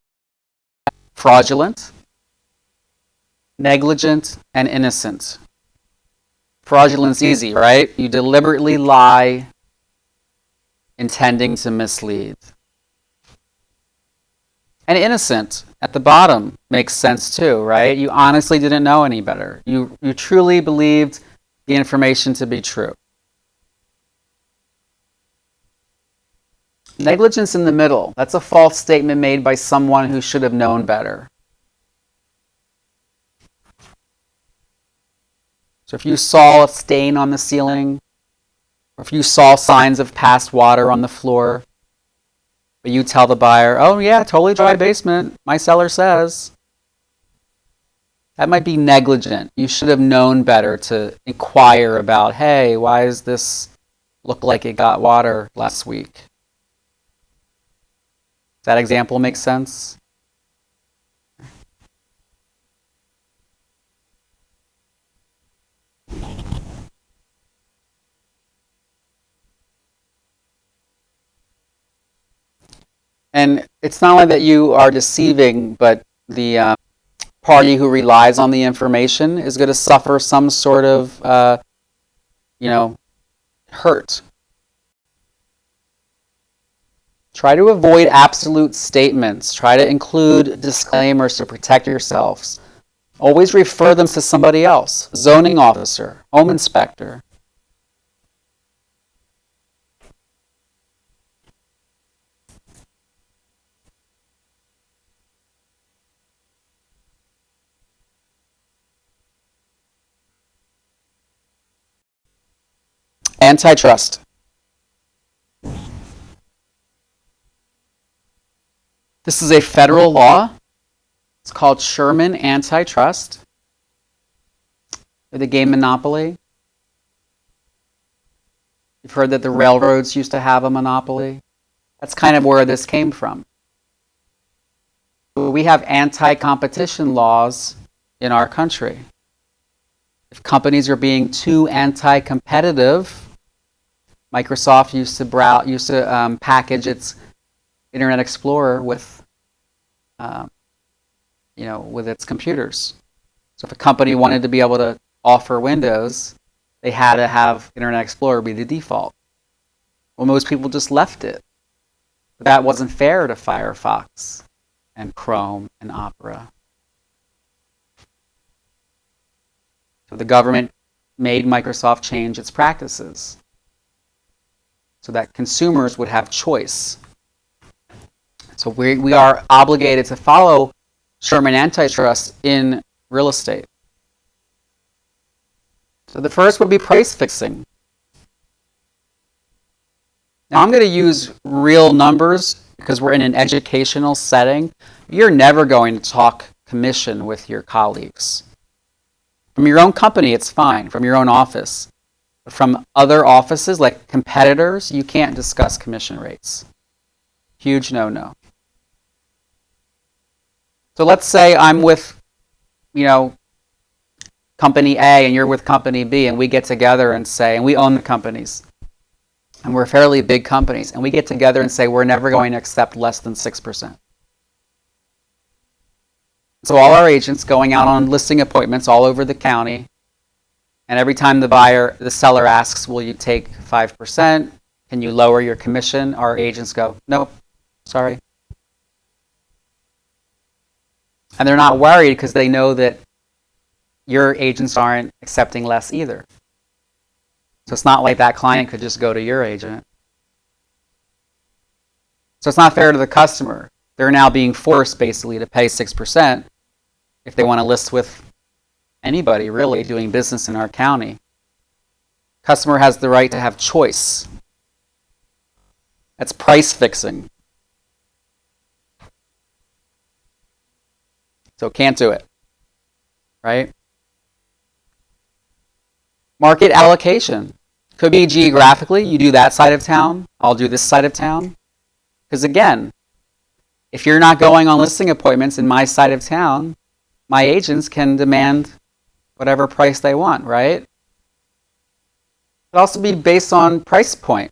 fraudulent, negligent, and innocent. Fraudulent's easy, right? You deliberately lie, intending to mislead. And innocent, at the bottom, makes sense too, right? You honestly didn't know any better. You truly believed the information to be true. Negligence in the middle. That's a false statement made by someone who should have known better. So if you saw a stain on the ceiling, or if you saw signs of past water on the floor, but you tell the buyer, oh yeah, totally dry basement, my seller says, that might be negligent. You should have known better to inquire about, hey, why does this look like it got water last week? Does that example make sense? And it's not only that you are deceiving, but the party who relies on the information is going to suffer some sort of, hurt. Try to avoid absolute statements. Try to include disclaimers to protect yourselves. Always refer them to somebody else: zoning officer, home inspector. Antitrust. This is a federal law. It's called Sherman Antitrust. The game monopoly. You've heard that the railroads used to have a monopoly. That's kind of where this came from. We have anti-competition laws in our country. If companies are being too anti-competitive, Microsoft used to package its Internet Explorer with its computers. So if a company wanted to be able to offer Windows, they had to have Internet Explorer be the default. Well, most people just left it. But that wasn't fair to Firefox and Chrome and Opera. So the government made Microsoft change its practices so that consumers would have choice. So we are obligated to follow Sherman antitrust in real estate. So the first would be price fixing. Now I'm going to use real numbers because we're in an educational setting. You're never going to talk commission with your colleagues. From your own company, it's fine. From your own office. But from other offices, like competitors, you can't discuss commission rates. Huge no-no. So let's say I'm with, company A and you're with company B, and we get together and say, and we own the companies, and we're fairly big companies, and we get together and say we're never going to accept less than 6%. So all our agents going out on listing appointments all over the county, and every time the seller asks, will you take 5%? Can you lower your commission? Our agents go, nope, sorry. And they're not worried because they know that your agents aren't accepting less either. So it's not like that client could just go to your agent. So it's not fair to the customer. They're now being forced basically to pay 6% if they want to list with anybody really doing business in our county. Customer has the right to have choice. That's price fixing. So can't do it, right? Market allocation. Could be geographically, you do that side of town, I'll do this side of town. Because again, if you're not going on listing appointments in my side of town, my agents can demand whatever price they want, right? It could also be based on price point.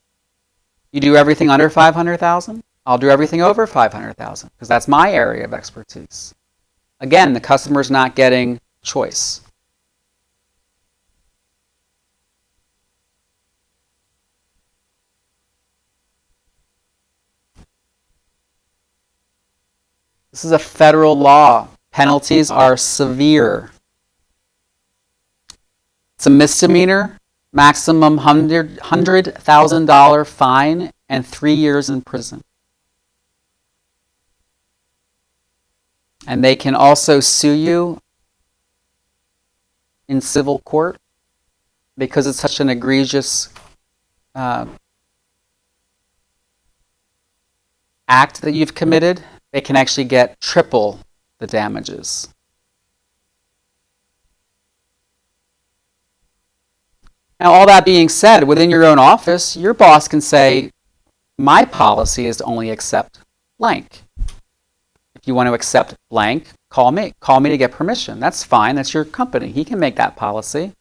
You do everything under $500,000, I'll do everything over $500,000 because that's my area of expertise. Again, the customer's not getting choice. This is a federal law. Penalties are severe. It's a misdemeanor, maximum $100,000 fine and 3 years in prison. And they can also sue you in civil court because it's such an egregious act that you've committed. They can actually get triple the damages. Now, all that being said, within your own office, your boss can say, my policy is to only accept blank. If you want to accept blank, call me. Call me to get permission. That's fine. That's your company. He can make that policy.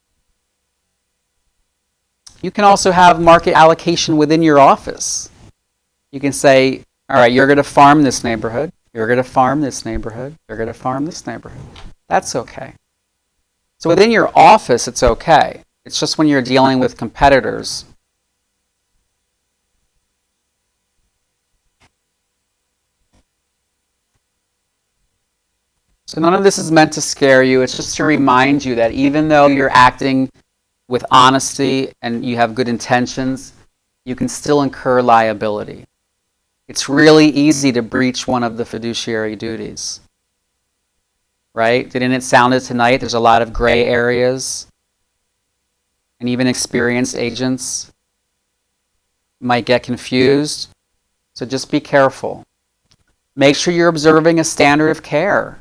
You can also have market allocation within your office. You can say, all right, you're going to farm this neighborhood. You're going to farm this neighborhood. You're going to farm this neighborhood. That's okay. So within your office, it's okay. It's just when you're dealing with competitors. So none of this is meant to scare you. It's just to remind you that even though you're acting with honesty and you have good intentions, you can still incur liability. It's really easy to breach one of the fiduciary duties, right? Didn't it sound it tonight? There's a lot of gray areas, and even experienced agents might get confused. So just be careful. Make sure you're observing a standard of care.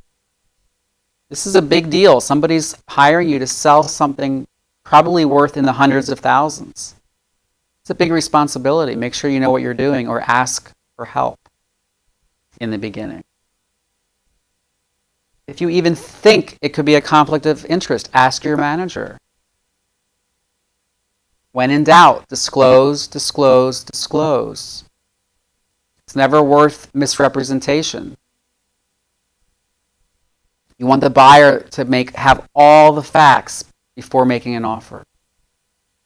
This is a big deal. Somebody's hiring you to sell something probably worth in the hundreds of thousands. It's a big responsibility. Make sure you know what you're doing or ask for help in the beginning. If you even think it could be a conflict of interest, ask your manager. When in doubt, disclose, disclose, disclose. It's never worth misrepresentation. You want the buyer to have all the facts before making an offer.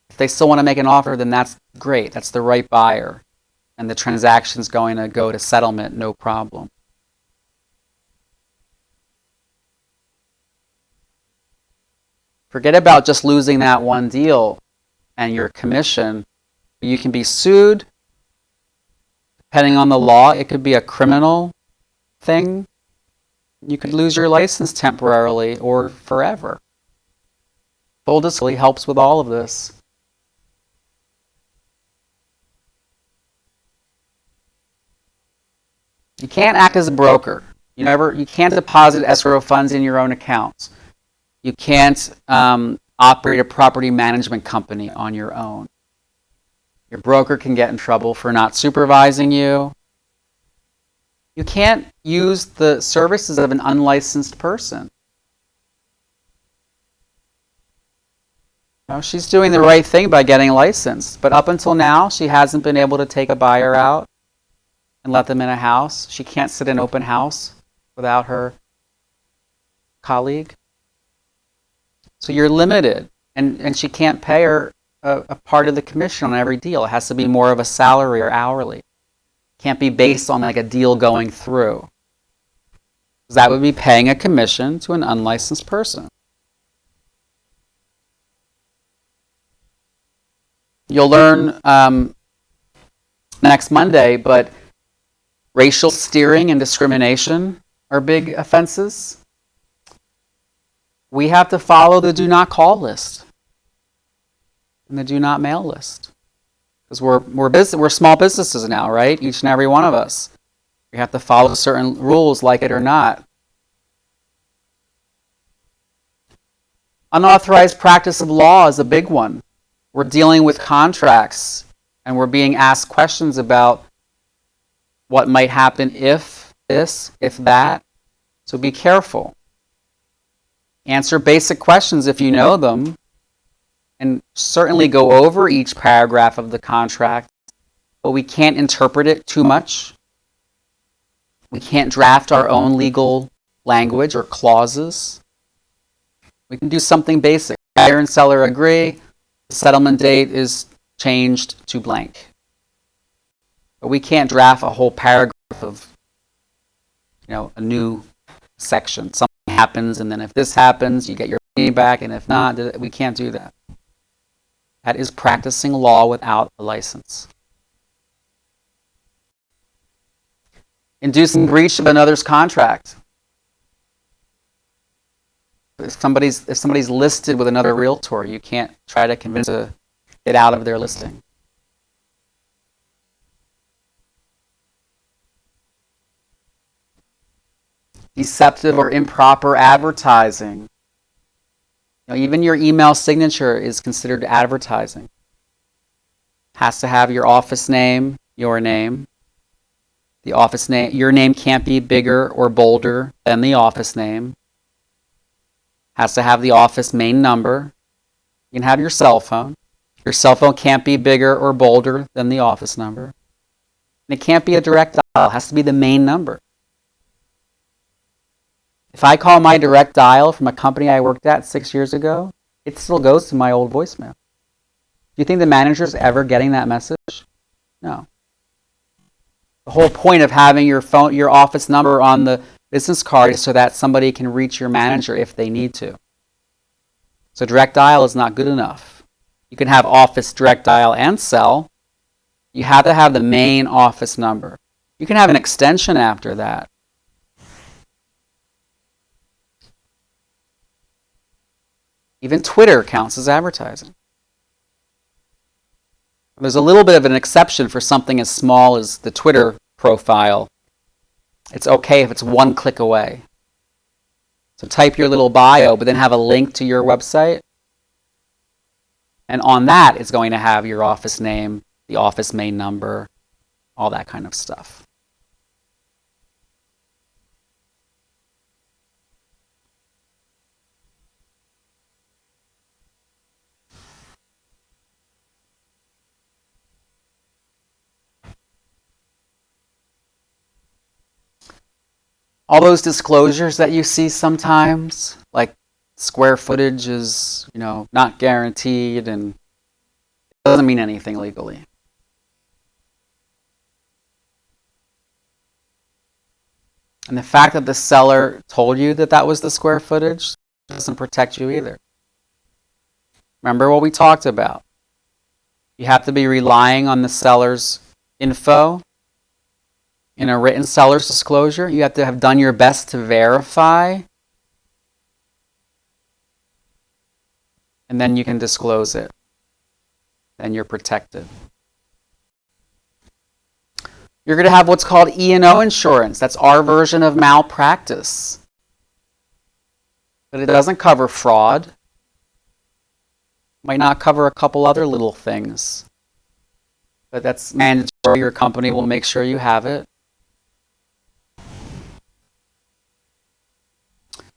If they still want to make an offer, then that's great. That's the right buyer. And the transaction's going to go to settlement, no problem. Forget about just losing that one deal and your commission. You can be sued. Depending on the law, it could be a criminal thing. You could lose your license temporarily or forever. Full disclosure helps with all of this. You can't act as a broker. You can't deposit escrow funds in your own accounts. You can't operate a property management company on your own. Your broker can get in trouble for not supervising you. You can't use the services of an unlicensed person. She's doing the right thing by getting licensed, but up until now, she hasn't been able to take a buyer out and let them in a house. She can't sit in open house without her colleague. So you're limited, and she can't pay her a part of the commission on every deal. It has to be more of a salary or hourly. Can't be based on like a deal going through. Because that would be paying a commission to an unlicensed person. You'll learn next Monday, but racial steering and discrimination are big offenses. We have to follow the do not call list and the do not mail list. Because we're small businesses now, right? Each and every one of us. We have to follow certain rules, like it or not. Unauthorized practice of law is a big one. We're dealing with contracts, and we're being asked questions about what might happen if this, if that. So be careful. Answer basic questions if you know them, and certainly go over each paragraph of the contract, but we can't interpret it too much. We can't draft our own legal language or clauses. We can do something basic. Buyer and seller agree. The settlement date is changed to blank. But we can't draft a whole paragraph of, a new section. Something happens, and then if this happens, you get your money back, and if not, we can't do that. That is practicing law without a license. Inducing breach of another's contract. If somebody's listed with another realtor, you can't try to convince them to get out of their listing. Deceptive or improper advertising. Even your email signature is considered advertising. Has to have your office name, your name. The office name, your name can't be bigger or bolder than the office name. Has to have the office main number. You can have your cell phone. Your cell phone can't be bigger or bolder than the office number. And it can't be a direct dial. It has to be the main number. If I call my direct dial from a company I worked at 6 years ago, it still goes to my old voicemail. Do you think the manager's ever getting that message? No. The whole point of having your office number on the business card is so that somebody can reach your manager if they need to. So direct dial is not good enough. You can have office, direct dial, and cell. You have to have the main office number. You can have an extension after that. Even Twitter counts as advertising. There's a little bit of an exception for something as small as the Twitter profile. It's okay if it's one click away. So type your little bio, but then have a link to your website. And on that, it's going to have your office name, the office main number, all that kind of stuff. All those disclosures that you see sometimes, like square footage is, not guaranteed and it doesn't mean anything legally. And the fact that the seller told you that that was the square footage doesn't protect you either. Remember what we talked about. You have to be relying on the seller's info in a written seller's disclosure. You have to have done your best to verify, and then you can disclose it. Then you're protected. You're going to have what's called E&O insurance. That's our version of malpractice. But it doesn't cover fraud. Might not cover a couple other little things. But that's mandatory. Your company will make sure you have it.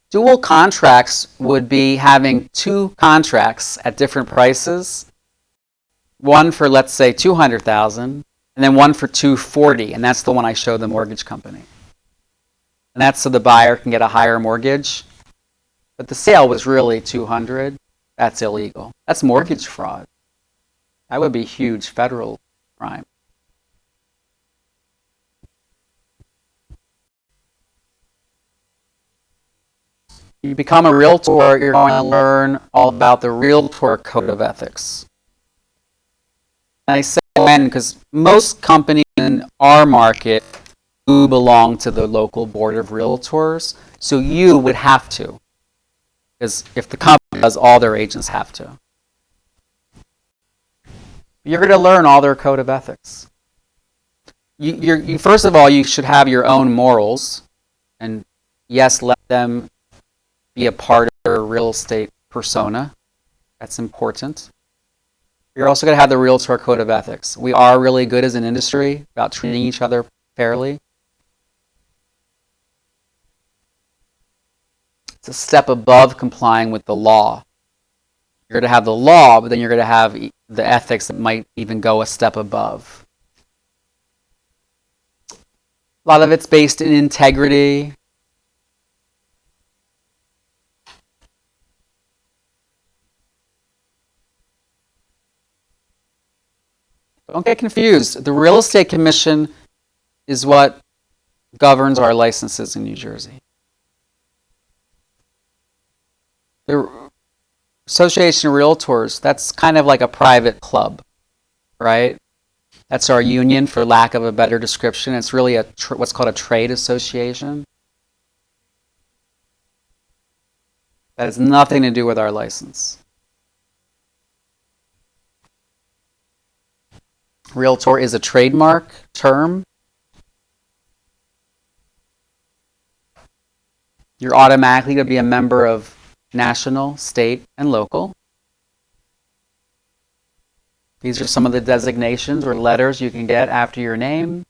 Dual contracts would be having two contracts at different prices. One for, let's say, $200,000, and then one for $240,000, and that's the one I showed the mortgage company. And that's so the buyer can get a higher mortgage. But the sale was really $200,000. That's illegal. That's mortgage fraud. That would be huge federal crime. You become a realtor, you're going to learn all about the realtor code of ethics. And I say when because most companies in our market do belong to the local board of realtors, so you would have to. Because if the company does, all their agents have to. You're going to learn all their code of ethics. First of all, you should have your own morals, and yes, let them be a part of your real estate persona. That's important. You're also going to have the realtor code of ethics. We are really good as an industry about treating each other fairly. It's a step above complying with the law. You're going to have the law, but then you're going to have the ethics that might even go a step above. A lot of it's based in integrity. Don't get confused. The Real Estate Commission is what governs our licenses in New Jersey. The Association of Realtors, that's kind of like a private club, right? That's our union, for lack of a better description. It's really what's called a trade association. That has nothing to do with our license. Realtor is a trademark term. You're automatically going to be a member of national, state, and local. These are some of the designations or letters you can get after your name.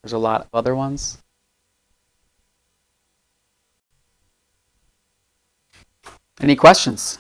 There's a lot of other ones. Any questions?